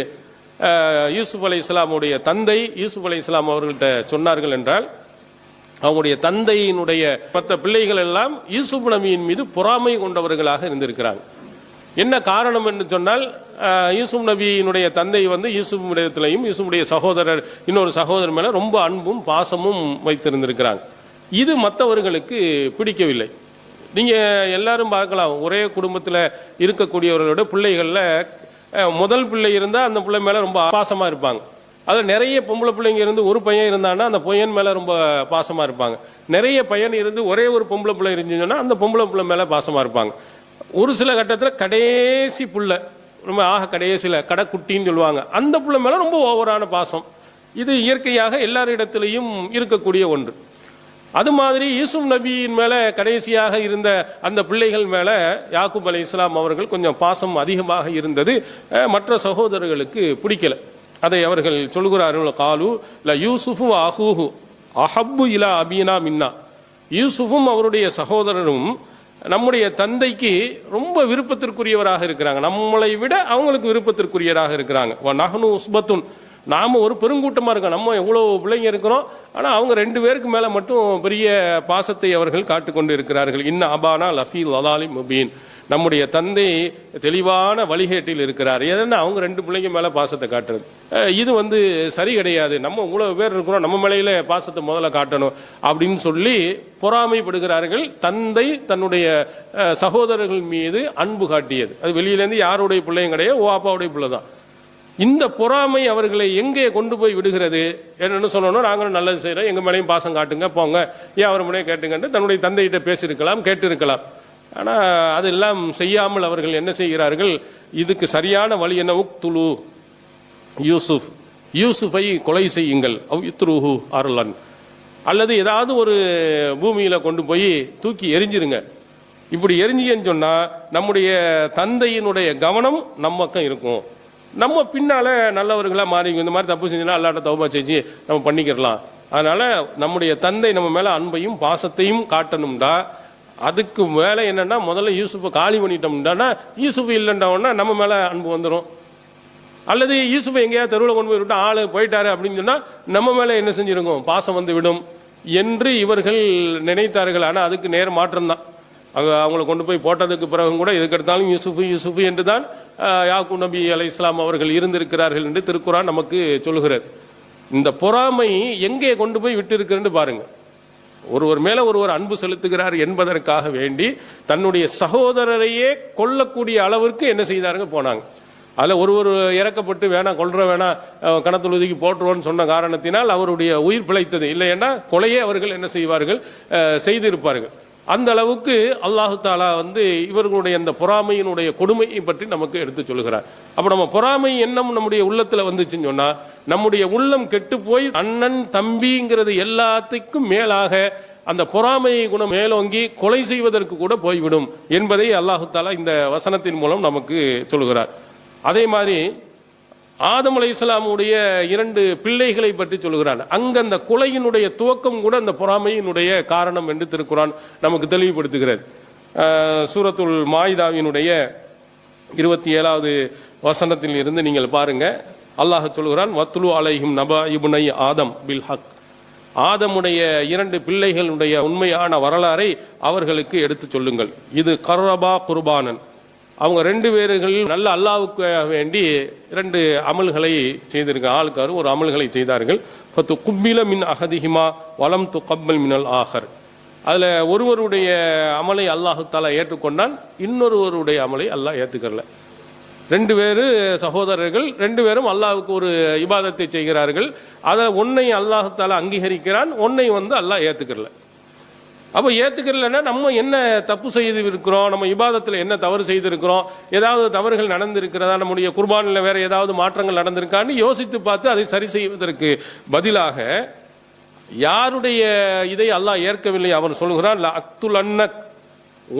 Speaker 2: யூசுப் அலைஹிஸ்ஸலாமுடைய தந்தை யூசுப் அலைஹிஸ்ஸலாம் அவர்கள்ட்ட சொன்னார்கள் என்றால், அவங்களுடைய தந்தையினுடைய மற்ற பிள்ளைகள் எல்லாம் யூசுப் நபியின் மீது பொறாமை கொண்டவர்களாக இருந்திருக்கிறாங்க. என்ன காரணம் என்று சொன்னால், யூசுப் நபியினுடைய தந்தை யூசுப் இடத்திலையும் யூசுஃபுடைய சகோதரர் இன்னொரு சகோதரர் மேல ரொம்ப அன்பும் பாசமும் வைத்திருந்திருக்கிறாங்க. இது மற்றவர்களுக்கு பிடிக்கவில்லை. நீங்க எல்லாரும் பார்க்கலாம், ஒரே குடும்பத்தில் இருக்கக்கூடியவர்களோட பிள்ளைகள்ல முதல் பிள்ளை இருந்தால் அந்த பிள்ளை மேல ரொம்ப பாசமா இருப்பாங்க. அதில் நிறைய பொம்பளை பிள்ளைங்க இருந்து ஒரு பையன் இருந்தான்னா அந்த பையன் மேல ரொம்ப பாசமா இருப்பாங்க. நிறைய பையன் இருந்து ஒரே ஒரு பொம்பளை பிள்ளை இருந்துச்சுன்னா அந்த பொம்பளை பிள்ளை மேல பாசமா இருப்பாங்க. ஒரு சில கட்டத்தில் கடைசி புள்ள, ரொம்ப கடைசியில் கடைக்குட்டின்னு சொல்லுவாங்க, அந்த புள்ள மேல ரொம்ப ஓவரான பாசம். இது இயற்கையாக எல்லாரிடத்திலையும் இருக்கக்கூடிய ஒன்று. அது மாதிரி யூசுப் நபியின் மேல கடைசியாக இருந்த அந்த பிள்ளைகள் மேல யாக்கூப் அலைஹிஸ்ஸலாம் அவர்கள் கொஞ்சம் பாசம் அதிகமாக இருந்தது. மற்ற சகோதரர்களுக்கு பிடிக்கல. அதை அவர்கள் சொல்கிறார்கள், காலு ல யூசுஃபு அஹூஹு அஹப்பு இலா அபீனா மின்னா, யூசுஃபும் அவருடைய சகோதரரும் நம்முடைய தந்தைக்கு ரொம்ப விருப்பத்திற்குரியவராக இருக்கிறாங்க, நம்மளை விட அவங்களுக்கு விருப்பத்திற்குரியவராக இருக்கிறாங்க. நஹ்னு உஸ்பத்துன், நாம ஒரு பெருங்கூட்டமா இருக்கோம், நம்ம எவ்வளவு பிள்ளைங்க இருக்கிறோம், ஆனா அவங்க 2 பேருக்கு மேல மட்டும் பெரிய பாசத்தை அவர்கள் காட்டுக்கொண்டு இருக்கிறார்கள். இன்ன அபானா லஃபீ லதாலி முபீன், நம்முடைய தந்தை தெளிவான வழிகேட்டில் இருக்கிறார். ஏன்னா அவங்க 2 பிள்ளைங்க மேலே பாசத்தை காட்டுறது இது சரி கிடையாது. நம்ம இவ்வளவு பேர் இருக்கிறோம், நம்ம மேலையில பாசத்தை முதல்ல காட்டணும் அப்படின்னு சொல்லி பொறாமைப்படுகிறார்கள். தந்தை தன்னுடைய சகோதரர்கள் மீது அன்பு காட்டியது அது வெளியிலேருந்து யாருடைய பிள்ளையும் கிடையாது, அப்பாவுடைய பிள்ளை தான். இந்த பொறாமை அவர்களை எங்கே கொண்டு போய் விடுகிறது? என்னன்னு சொல்லணும், நாங்களும் நல்லது செய்யறோம், எங்க மேலையும் பாசம் காட்டுங்க, போங்க, ஏன் அவர் முன்னே கேட்டுங்கன்னு தன்னுடைய தந்தையிட்ட பேசியிருக்கலாம், கேட்டிருக்கலாம். ஆனா அதெல்லாம் செய்யாமல் அவர்கள் என்ன செய்கிறார்கள்? இதுக்கு சரியான வழி என்ன? உக்துலு யூசுஃபை கொலை செய்யுங்கள், இத்ருஹு அர்லன், அல்லது ஏதாவது ஒரு பூமியில கொண்டு போய் தூக்கி எரிஞ்சிருங்க. இப்படி எரிஞ்சிங்கன்னு சொன்னா நம்முடைய தந்தையினுடைய கவனம் நம்ம பக்கம் இருக்கும், நம்ம பின்னால நல்லவர்களா மாறி இந்த மாதிரி தப்பு செஞ்சோன்னா அல்லாட்ட தௌபா செஞ்சு நம்ம பண்ணிக்கிறலாம். அதனால நம்முடைய தந்தை நம்ம மேல அன்பையும் பாசத்தையும் காட்டணும்டா. அதுக்கு மேலே என்னன்னா முதல்ல யூசுஃபை காலி பண்ணிட்டோம்னா, யூசுஃப் இல்லைன்றவனா நம்ம மேல அன்பு வந்துடும். அல்லது யூசுஃபை எங்கேயாவது தெருவில் கொண்டு போய் விட்டு ஆளு போயிட்டாரு அப்படின்னு சொன்னா நம்ம மேல என்ன செஞ்சிருக்கும்? பாசம் வந்து விடும் என்று இவர்கள் நினைத்தார்கள். ஆனால் அதுக்கு நேர் மாற்றம் தான். அவங்களை கொண்டு போய் போட்டதுக்கு பிறகும் கூட எதுக்கு எடுத்தாலும் யூசுஃபு என்று தான் யாக்கூப் நபி அலைஹிஸ்ஸலாம் அவர்கள் இருந்திருக்கிறார்கள் என்று திருக்குரான் நமக்கு சொல்லுகிறது. இந்த பொறாமை எங்கே கொண்டு போய் விட்டு இருக்கிறன்னு பாருங்க. ஒருவர் மேல ஒருவர் அன்பு செலுத்துகிறார் என்பதற்காக வேண்டி தன்னுடைய சகோதரரையே கொல்லக்கூடிய அளவிற்கு என்ன செய்தாருங்க? போனாங்க. அதில் ஒருவர் இறக்கப்பட்டு வேணாம் கொல்ற வேணாம் கணத்தில் ஒதுக்கி போட்டுருவோன்னு சொன்ன காரணத்தினால் அவருடைய உயிர் பிழைத்தது. இல்லைன்னா கொலையே அவர்கள் என்ன செய்வார்கள்? செய்திருப்பார்கள். அந்த அளவுக்கு அல்லாஹு தாலா இவர்களுடைய அந்த பொறாமையினுடைய கொடுமையை பற்றி நமக்கு எடுத்து சொல்லுகிறார். அப்ப நம்ம பொறாமை எண்ணம் நம்முடைய உள்ளத்துல வந்துச்சுன்னு சொன்னா நம்முடைய உள்ளம் கெட்டு போய் அண்ணன் தம்பிங்கிறது எல்லாத்துக்கும் மேலாக அந்த பொறாமை குணம் மேலோங்கி கொலை செய்வதற்கு கூட போய்விடும் என்பதை அல்லாஹு தாலா இந்த வசனத்தின் மூலம் நமக்கு சொல்லுகிறார். அதே மாதிரி ஆதம் அலைஹிஸ்ஸலாமுடைய 2 பிள்ளைகளை பற்றி சொல்கிறான். அங்க அந்த கொலையினுடைய துவக்கம் கூட அந்த பொறாமையினுடைய காரணம் என்று திருக்குரான் நமக்கு தெளிவுபடுத்துகிறது. சூரத்துல் மாயிதாவினுடைய 27வது வசனத்தில் இருந்து நீங்கள் பாருங்க. அல்லாஹ் சொல்கிறான், வத்லு அலைஹிம் நபா இப்னை ஆதம் பில் ஹக். ஆதமுடைய 2 பிள்ளைகளுடைய உண்மையான வரலாறை அவர்களுக்கு எடுத்து சொல்லுங்கள். இது கர்ரபா குர்பானன். அவங்க 2 பேர்கள் நல்ல அல்லாஹ்வுக்கு வேண்டி 2 அமல்களை செய்திருக்காங்க. ஆளுக்காரு ஒரு அமல்களை செய்தார்கள். ஃபத்து குப்பில மின் அஹதிஹிமா வலம் துகப்பல் மினல் ஆஹர். அதுல ஒருவருடைய அமலை அல்லாஹு தாலா ஏற்றுக்கொண்டான், இன்னொருவருடைய அமலை அல்லாஹ் ஏற்றுக்கறல. 2 பேரு சகோதரர்கள், 2 பேரும் அல்லாஹ்வுக்கு ஒரு இபாதத்தை செய்கிறார்கள். அதை ஒன்னை அல்லாஹு தாலா அங்கீகரிக்கிறான், ஒன்னை அல்லாஹ் ஏத்துக்கறல. அப்போ ஏத்துக்கலன்னா நம்ம என்ன தப்பு செய்து இருக்கிறோம், நம்ம இபாதத்தில் என்ன தவறு செய்திருக்கிறோம், ஏதாவது தவறுகள் நடந்திருக்கிறதா, நம்முடைய குர்பானில் வேற ஏதாவது மாற்றங்கள் நடந்திருக்கான்னு யோசித்து பார்த்து அதை சரி செய்வதற்கு பதிலாக யாருடைய இதை அல்லாஹ் ஏற்கவில்லை. அவன் சொல்கிறான், அக்துல் அன்னக்,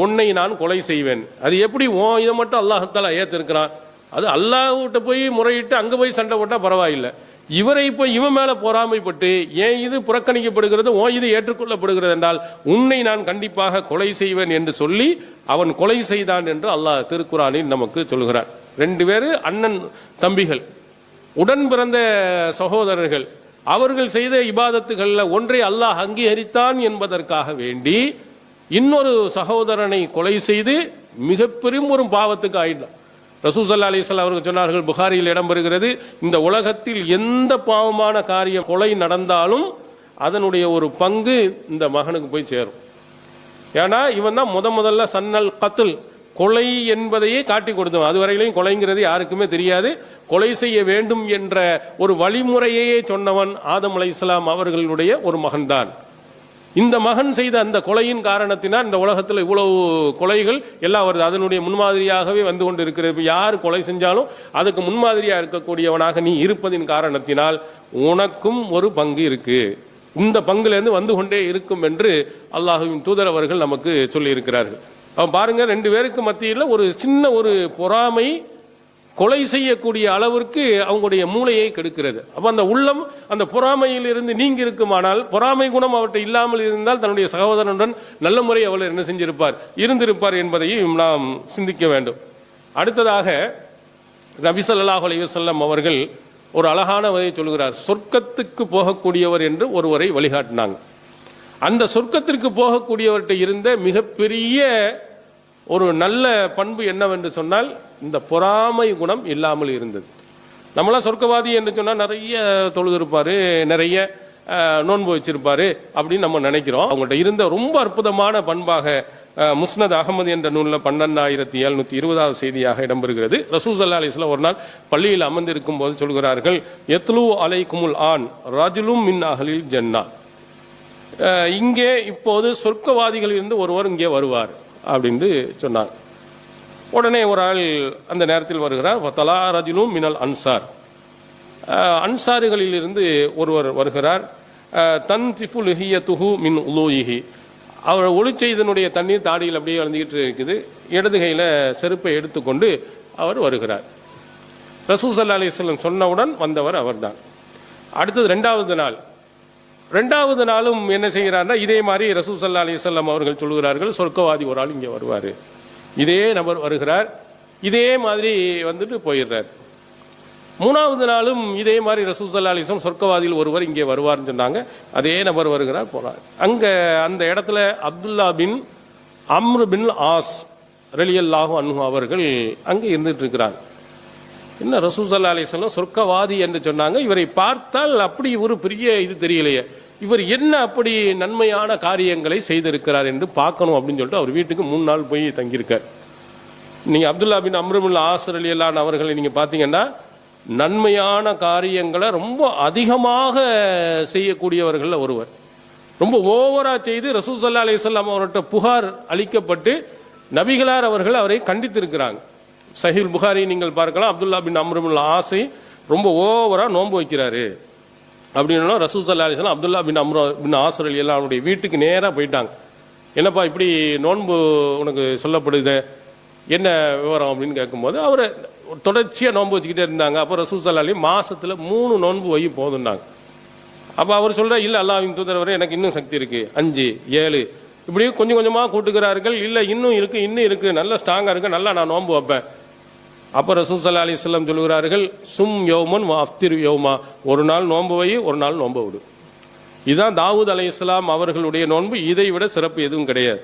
Speaker 2: உன்னை நான் கொலை செய்வேன். அது எப்படி இதை மட்டும் அல்லாஹாலா ஏத்திருக்கிறான்? அது அல்லாஹ்கிட்ட போய் முறையிட்டு அங்க போய் சண்டை போட்டா பரவாயில்லை. இவரை போய் இவன் மேல பொறாமைப்பட்டு ஏன் இது புறக்கணிக்கப்படுகிறது, இது ஏற்றுக்கொள்ளப்படுகிறது என்றால் உன்னை நான் கண்டிப்பாக கொலை செய்வேன் என்று சொல்லி அவன் கொலை செய்தான் என்று அல்லாஹ் திருக்குரானில் நமக்கு சொல்கிறான். 2 பேரு அண்ணன் தம்பிகள், உடன் பிறந்த சகோதரர்கள். அவர்கள் செய்த இபாதத்துகள்ல ஒன்றை அல்லாஹ் அங்கீகரித்தான் என்பதற்காக வேண்டி இன்னொரு சகோதரனை கொலை செய்து மிகப்பெரும் ஒரு பாவத்துக்கு ஆயிட்டான். ரசூல் ஸல்லல்லாஹு அலைஹி வஸல்லம் அவர்கள் சொன்னார்கள், புகாரியில் இடம்பெறுகிறது, இந்த உலகத்தில் எந்த பாவமான காரியம் கொலை நடந்தாலும் அதனுடைய ஒரு பங்கு இந்த மகனுக்கு போய் சேரும். ஏன்னா இவன் தான் முதல்ல சன்னல் கத்ல், கொலை என்பதையே காட்டி கொடுத்தவன். அதுவரையிலையும் கொலைங்கிறது யாருக்குமே தெரியாது. கொலை செய்ய வேண்டும் என்ற ஒரு வழிமுறையே சொன்னவன் ஆதம் அலைஹிஸ்ஸலாம் அவர்களுடைய ஒரு மகன்தான். இந்த மகன் செய்த அந்த கொலையின் காரணத்தினால் இந்த உலகத்தில் இவ்வளவு கொலைகள் எல்லாம் வருது. அதனுடைய முன்மாதிரியாகவே வந்து கொண்டு இருக்கிறது. யார் கொலை செஞ்சாலும் அதுக்கு முன்மாதிரியா இருக்கக்கூடியவனாக நீ இருப்பதின் காரணத்தினால் உனக்கும் ஒரு பங்கு இருக்கு, இந்த பங்குலேருந்து வந்து கொண்டே இருக்கும் என்று அல்லாஹ்வின் தூதர் அவர்கள் நமக்கு சொல்லி இருக்கிறார்கள். அவன் பாருங்க, 2 பேருக்கு மத்தியில் ஒரு சின்ன ஒரு பொறாமை கொலை செய்யக்கூடிய அளவிற்கு அவங்களுடைய மூளையை கெடுக்கிறது. அப்ப அந்த உள்ளம் அந்த பொறாமையில் இருந்து நீங்கி இருக்குமானால், பொறாமை குணம் அவற்றை இல்லாமல் இருந்தால் தன்னுடைய சகோதரனுடன் நல்ல முறை அவள் என்ன செஞ்சிருப்பார், இருந்திருப்பார் என்பதையும் நாம் சிந்திக்க வேண்டும். அடுத்ததாக நபி ஸல்லல்லாஹு அலைஹி வஸல்லம் அவர்கள் ஒரு அழகான வகையை சொல்கிறார். சொர்க்கத்துக்கு போகக்கூடியவர் என்று ஒருவரை வழிகாட்டினாங்க. அந்த சொர்க்கத்திற்கு போகக்கூடியவர்கிட்ட இருந்த மிகப்பெரிய ஒரு நல்ல பண்பு என்னவென்று சொன்னால் இந்த பொறாமை குணம் இல்லாமல் இருந்தது. நம்மளாம் சொர்க்கவாதி என்று சொன்னால் நிறைய தொழுது இருப்பாரு, நிறைய நோன்பு வச்சிருப்பாரு அப்படின்னு நம்ம நினைக்கிறோம். அவங்கள்ட்ட இருந்த ரொம்ப அற்புதமான பண்பாக முஸ்னத் அகமது என்ற நூலில் 12720 செய்தியாக இடம்பெறுகிறது. ரசூல் ஸல்லல்லாஹு அலைஹி வஸல்லம் ஒரு நாள் பள்ளியில் அமர்ந்திருக்கும் போது சொல்கிறார்கள், யத்லு அலைக்குமுல் ஆன் ரஜுலும் மின் அஹ்லில் ஜன்னா. இங்கே இப்போது சொர்க்கவாதிகளில் இருந்து ஒருவர் இங்கே வருவார் அப்படின்னு சொன்னார். உடனே ஒரு ஆள் அந்த நேரத்தில் வருகிறார். வத்தலா ரஜுலும் மினல் அன்சார், அன்சாரிகளிலிருந்து ஒருவர் வருகிறார். தன் திஃபு லிஹியத்துஹு மின் உலூயிஹி, அவர் ஒளி செய்தனுடைய தண்ணீர் தாடியில் அப்படியே வளர்ந்துக்கிட்டு இருக்குது. இடது கையில் செருப்பை எடுத்துக்கொண்டு அவர் வருகிறார். ரசூல் ஸல்லல்லாஹு அலைஹி வஸல்லம் சொன்னவுடன் வந்தவர் அவர்தான். அடுத்தது ரெண்டாவது நாளும் என்ன செய்கிறார்னா, இதே மாதிரி ரசூல் ஸல்லல்லாஹு அலைஹி வஸல்லம் அவர்கள் சொல்கிறார்கள், சொர்க்கவாதி ஒரு ஆள் இங்கே வருவார். இதே நபர் வருகிறார், இதே மாதிரி வந்துட்டு போயிடுறார். மூணாவது நாளும் இதே மாதிரி ரசூல் ஸல்லல்லாஹு அலைஹி வஸல்லம் சொர்க்கவாதியில் ஒருவர் இங்கே வருவார்னு சொன்னாங்க. அதே நபர் வருகிறார், போறார். அங்கே அந்த இடத்துல அப்துல்லா பின் அம்ரு பின் ஆஸ் ரலியல்லாஹு அன்ஹு அவர்கள் அங்கே இருந்துட்டு இருக்கிறாங்க. என்ன ரசூல் ஸல்லல்லாஹு அலைஹி வஸல்லம் சொர்க்கவாதி என்று சொன்னாங்க, இவரை பார்த்தால் அப்படி ஒரு பெரிய இது தெரியலையே, இவர் என்ன அப்படி நன்மையான காரியங்களை செய்திருக்கிறார் என்று பார்க்கணும் அப்படின்னு சொல்லிட்டு அவர் வீட்டுக்கு 3 நாள் போய் தங்கியிருக்கார். நீங்கள் அப்துல்லா பின் அம்ரு பின் ஆஸ் ரலியல்லாஹு அன்ஹு அவர்களை நீங்கள் பார்த்தீங்கன்னா நன்மையான காரியங்களை ரொம்ப அதிகமாக செய்யக்கூடியவர்கள் ஒருவர். ரொம்ப ஓவரா செய்து ரசூல் ஸல்லல்லாஹு அலைஹி வஸல்லம் அவர்கிட்ட புகார் அளிக்கப்பட்டு நபிகளார் அவர்கள் அவரை கண்டித்திருக்கிறாங்க. சஹீஹ் புகாரி நீங்கள் பார்க்கலாம். அப்துல்லா பின் அம்ரு பின் ஆஸை ரொம்ப ஓவரா நோன்பு வைக்கிறாரு அப்படின்னா ரசூல் ஸல்லல்லாஹு அலைஹி வஸல்லம் அப்துல்லா பின் அம்ரு பின் ஆஸ் ரலியல்லாஹு அவருடைய வீட்டுக்கு நேராக போயிட்டாங்க. என்னப்பா இப்படி நோன்பு உனக்கு சொல்லப்படுது, என்ன விவரம் அப்படின்னு கேட்கும்போது அவர் தொடர்ச்சியாக நோன்பு வச்சுக்கிட்டே இருந்தாங்க. அப்போ ரசூல் ஸல்லல்லாஹு அலைஹி மாசத்துல 3 நோன்பு வை போதுன்னாங்க. அப்போ அவர் சொல்ற, இல்லை அல்லாஹ்வின் தூதரவரே எனக்கு இன்னும் சக்தி இருக்கு, 5 7 இப்படி கொஞ்சம் கொஞ்சமாக கூட்டுகிறார்கள். இல்லை இன்னும் இருக்கு நல்லா ஸ்ட்ராங்காக இருக்கு, நல்லா நான் நோன்பு வைப்பேன். அப்போ ரசூல் ஸல்லல்லாஹு அலைஹி வஸல்லம் சொல்கிறார்கள், சும் யௌமன் வ அஃப்திர் யௌமா, ஒரு நாள் நோன்பு வை, ஒரு நாள் நோன்பு விடு. இதுதான் தாவூத் அலைஹிஸ்ஸலாம் அவர்களுடைய நோன்பு. இதை விட சிறப்பு எதுவும் கிடையாது.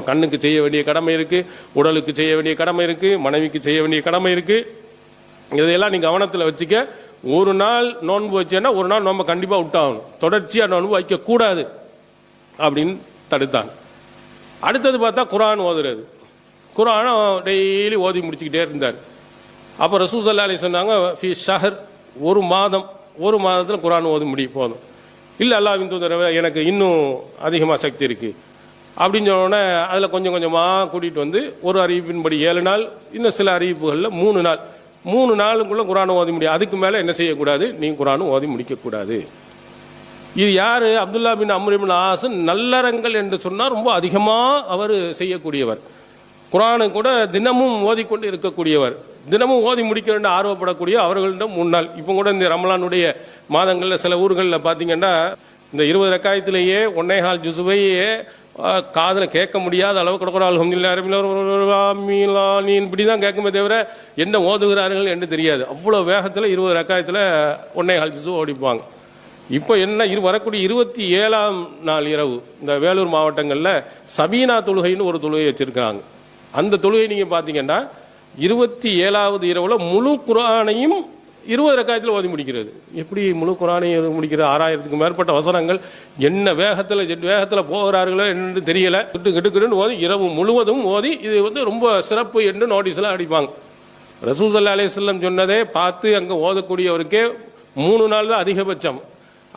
Speaker 2: கண்ணுக்கு செய்ய வேண்டிய கடமை இருக்கு, உடலுக்கு செய்ய வேண்டிய கடமை இருக்கு, மனைவிக்கு செய்ய வேண்டிய கடமை இருக்கு. இதையெல்லாம் நீ கவனத்தில் வச்சுக்க. ஒரு நாள் நோன்பு வச்சேன்னா ஒரு நாள் நோன்பை கண்டிப்பாக விட்டாகணும், தொடர்ச்சியாக நோன்பு வைக்கக்கூடாது அப்படின்னு தடுத்தாங்க. அடுத்தது பார்த்தா குர்ஆன் ஓதுறது. குர்ஆனை டெய்லி ஓதி முடிச்சுக்கிட்டே இருந்தார். அப்போ ரசூல் ஸல்லல்லாஹு அலைஹி சொன்னாங்க, ஃபி ஷஹர், ஒரு மாதத்தில் குர்ஆன் ஓதி முடியும் போதும். இல்லை அல்லாஹ்வின் தூதரவே எனக்கு இன்னும் அதிகமாக சக்தி இருக்கு அப்படின்னு சொன்னோடனே அதில் கொஞ்சம் கொஞ்சமாக கூட்டிகிட்டு வந்து ஒரு அறிவிப்பின்படி 7 நாள், இன்னும் சில அறிவிப்புகளில் 3 நாளுக்குள்ளே குர்ஆனை ஓதி முடியும். அதுக்கு மேலே என்ன செய்யக்கூடாது, நீங்கள் குர்ஆனை ஓதி முடிக்கக்கூடாது. இது யார்? அப்துல்லா பின் அம்ரு பின் ஆஸ். நல்லறங்கள் என்று சொன்னால் ரொம்ப அதிகமாக அவர் செய்யக்கூடியவர். குர்ஆனை கூட தினமும் ஓதிக்கொண்டு இருக்கக்கூடியவர், தினமும் ஓதி முடிக்க வேண்டும் ஆர்வப்படக்கூடிய அவர்களிடம் 3 நாள். இப்போ கூட இந்த ரமலானுடைய மாதங்களில் சில ஊர்களில் பார்த்தீங்கன்னா இந்த 20 ரக்காயத்திலேயே 1.25 ஜுசுவையே காதில் கேட்க முடியாத அளவு கொடுக்குறோம். அல்ஹம்துலில்லாஹ் இப்படி தான் கேட்குமே தவிர என்ன ஓதுகிறார்கள் என்று தெரியாது. அவ்வளோ வேகத்தில் 20 ரக்காயத்தில் 1.25 ஜுசு ஓடிப்பாங்க. இப்போ என்ன வரக்கூடிய 27ஆம் நாள் இரவு இந்த வேலூர் மாவட்டங்களில் சபீனா தொழுகைன்னு ஒரு தொழுகை வச்சிருக்கிறாங்க. அந்த தொழுகை நீங்கள் பார்த்தீங்கன்னா 27வது இரவில் முழு குர்ஆனையும் 20 ரக்காயத்தில் ஓதி முடிக்கிறது. எப்படி முழு குர்ஆனையும் முடிக்கிறது? 6000க்கும் மேற்பட்ட வசனங்கள் என்ன வேகத்தில் போகிறார்களோ என்று தெரியல. கெட்டுன்னு ஓதி இரவு முழுவதும் ஓதி இது ரொம்ப சிறப்பு என்று நோட்டீஸ்லாம் அடிப்பாங்க. ரசூல் ஸல்லல்லாஹு அலைஹி வஸல்லம் சொன்னதே பார்த்து அங்கே ஓதக்கூடியவருக்கே 3 நாள் தான் அதிகபட்சம்.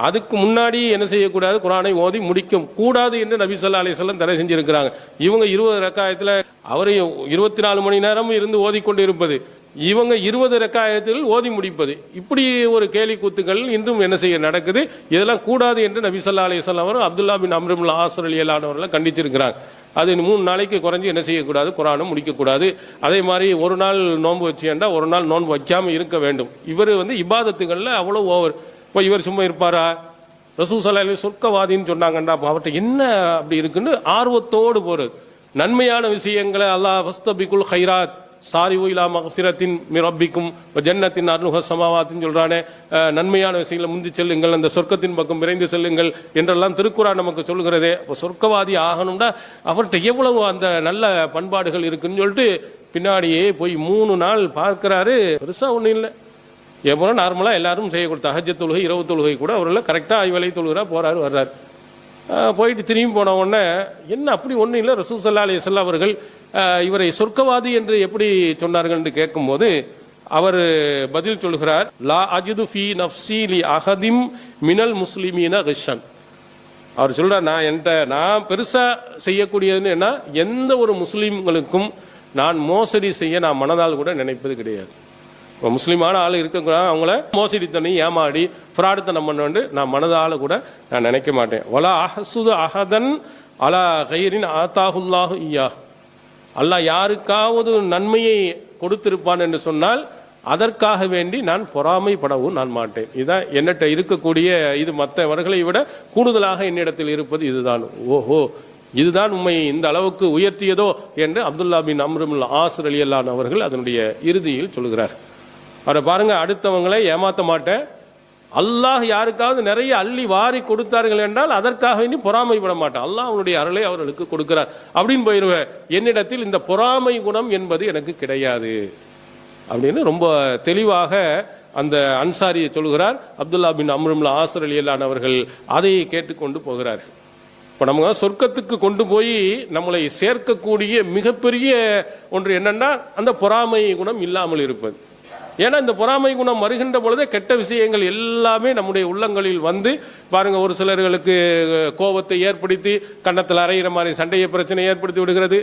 Speaker 2: அதுக்கு முன்னாடி என்ன செய்யக்கூடாது, குர்ஆனை ஓதி முடிக்க கூடாது என்று நபி ஸல்லல்லாஹு அலைஹி வஸல்லம் தடை செஞ்சிருக்கிறாங்க. இவங்க 20 ரக்காயத்தில் அவரையும் 24 மணி நேரம் இருந்து ஓதிக்கொண்டு இருப்பது, இவங்க 20 ரக்காயத்தில் ஓதி முடிப்பது, இப்படி ஒரு கேலி கூத்துக்கள் இன்றும் என்ன செய்ய நடக்குது. இதெல்லாம் கூடாது என்று நபி ஸல்லல்லாஹு அலைஹி வஸல்லம் அவர் அப்துல்லா பின் அம்ரு பின் ஆஸ் ரலியல்லாஹு அன்ஹு அவர்களை கண்டிச்சிருக்கிறாங்க. அது 3 நாளைக்கு குறைஞ்சி என்ன செய்யக்கூடாது, குர்ஆனை முடிக்கக்கூடாது. அதே மாதிரி ஒரு நாள் நோன்பு வச்சேன்டா ஒரு நாள் நோன்பு வைக்காமல் இருக்க வேண்டும். இவர் இபாதத்துகளில் அவ்வளோ ஓவர். இப்போ இவர் சும்மா இருப்பாரா? ரசூல் ஸல்லல்லாஹு அலைஹி வஸல்லம் சொர்க்கவாதின்னு சொன்னாங்கண்டா, அவர்கிட்ட என்ன அப்படி இருக்குன்னு ஆர்வத்தோடு போகிறது. நன்மையான விஷயங்களை அல்லாஹ் ஃபஸ்தபிகுல் ஹைராத் சாரிவு இலா மக்ஃபிரத்தின் மின் ரப்பிக்கும் ஜன்னத்தின் அர்னுஹ சமாவாத்தின்னு சொல்றானே, நன்மையான விஷயங்களை முந்தி செல்லுங்கள், அந்த சொர்க்கத்தின் பக்கம் விரைந்து செல்லுங்கள் என்றெல்லாம் திருக்குறான் நமக்கு சொல்கிறதே. அப்போ சொர்க்கவாதி ஆகணும்னா அவர்கிட்ட எவ்வளவு அந்த நல்ல பண்பாடுகள் இருக்குன்னு சொல்லிட்டு பின்னாடியே போய் 3 நாள் பார்க்கிறாரு. பெருசா ஒன்றும் இல்லை, எவ்வளோ நார்மலாக எல்லாரும் செய்யக்கூடிய தஹஜ்ஜத் தொழுகை, இரவு தொழுகை கூட அவர்கள் கரெக்டாக ஐவலை தொழுகிறா போறாரு வர்றாரு. போயிட்டு திரும்பி போன உடனே என்ன அப்படி ஒன்றும் இல்லை, ரசூல் ஸல்லல்லாஹு அலைஹி வஸல்லம் அவர்கள் இவரை சொர்க்கவாதி என்று எப்படி சொன்னார்கள் என்று கேட்கும்போது அவர் பதில் சொல்கிறார், லா அஜிது ஃபீ நஃப்ஸி லி அஹதிம் மினல் முஸ்லிமீன கிஷன். அவர் சொல்றார், நான் பெருசா செய்யக்கூடியதுன்னு என்ன, எந்த ஒரு முஸ்லீம்களுக்கும் நான் மோசடி செய்ய நான் மனதால் கூட நினைப்பது கிடையாது. இப்போ முஸ்லீமான ஆள் இருக்கக்கூடாது, அவங்கள மோசடித்தனை ஏமாடி ஃப்ராடுத்தனம் பண்ண நான் மனதால் கூட நான் நினைக்க மாட்டேன். வலா அஹசுது அஹதன் அலா கைரின் ஆத்தாஹுல்லாஹு ஐயா. அல்லாஹ் யாருக்காவது நன்மையை கொடுத்திருப்பான் என்று சொன்னால் அதற்காக வேண்டி நான் பொறாமைப்படவும் நான் மாட்டேன். இதுதான் என்னட்ட இருக்கக்கூடிய, இது மற்றவர்களை விட கூடுதலாக என்னிடத்தில் இருப்பது இதுதான். ஓஹோ, இதுதான் உண்மை இந்த அளவுக்கு உயர்த்தியதோ என்று அப்துல்லா பின் அம்ருல் ஆஸ் ரலியல்லாஹு அவர்கள் அதனுடைய இறுதியில் சொல்கிறார். அவரை பாருங்க, அடுத்தவங்களை ஏமாற்ற மாட்டேன், அல்லாஹ் யாருக்காவது நிறைய அள்ளி வாரி கொடுத்தார்கள் என்றால் அதற்காக வேண்டி பொறாமைப்பட மாட்டேன், அல்லாஹ் அவனுடைய அருளை அவர்களுக்கு கொடுக்கிறார் அப்படின்னு போயிடுவேன். என்னிடத்தில் இந்த பொறாமை குணம் என்பது எனக்கு கிடையாது அப்படின்னு ரொம்ப தெளிவாக அந்த அன்சாரியை சொல்கிறார். அப்துல்லா பின் அம்ருல் ஆஸ் ரலியல்லாஹு அவர்கள் அதை கேட்டுக்கொண்டு போகிறார். இப்போ நம்ம சொர்க்கத்துக்கு கொண்டு போய் நம்மளை சேர்க்கக்கூடிய மிகப்பெரிய ஒன்று என்னன்னா அந்த பொறாமை குணம் இல்லாமல் இருப்பது. ஏன்னா இந்த பொறாமை குணம் வருகின்ற பொழுதே கெட்ட விஷயங்கள் எல்லாமே நம்முடைய உள்ளங்களில் வந்து பாருங்க, ஒரு சிலர்களுக்கு கோபத்தை ஏற்படுத்தி கன்னத்தில் அறையிற மாதிரி சண்டையை பிரச்சனை ஏற்படுத்தி விடுகிறது.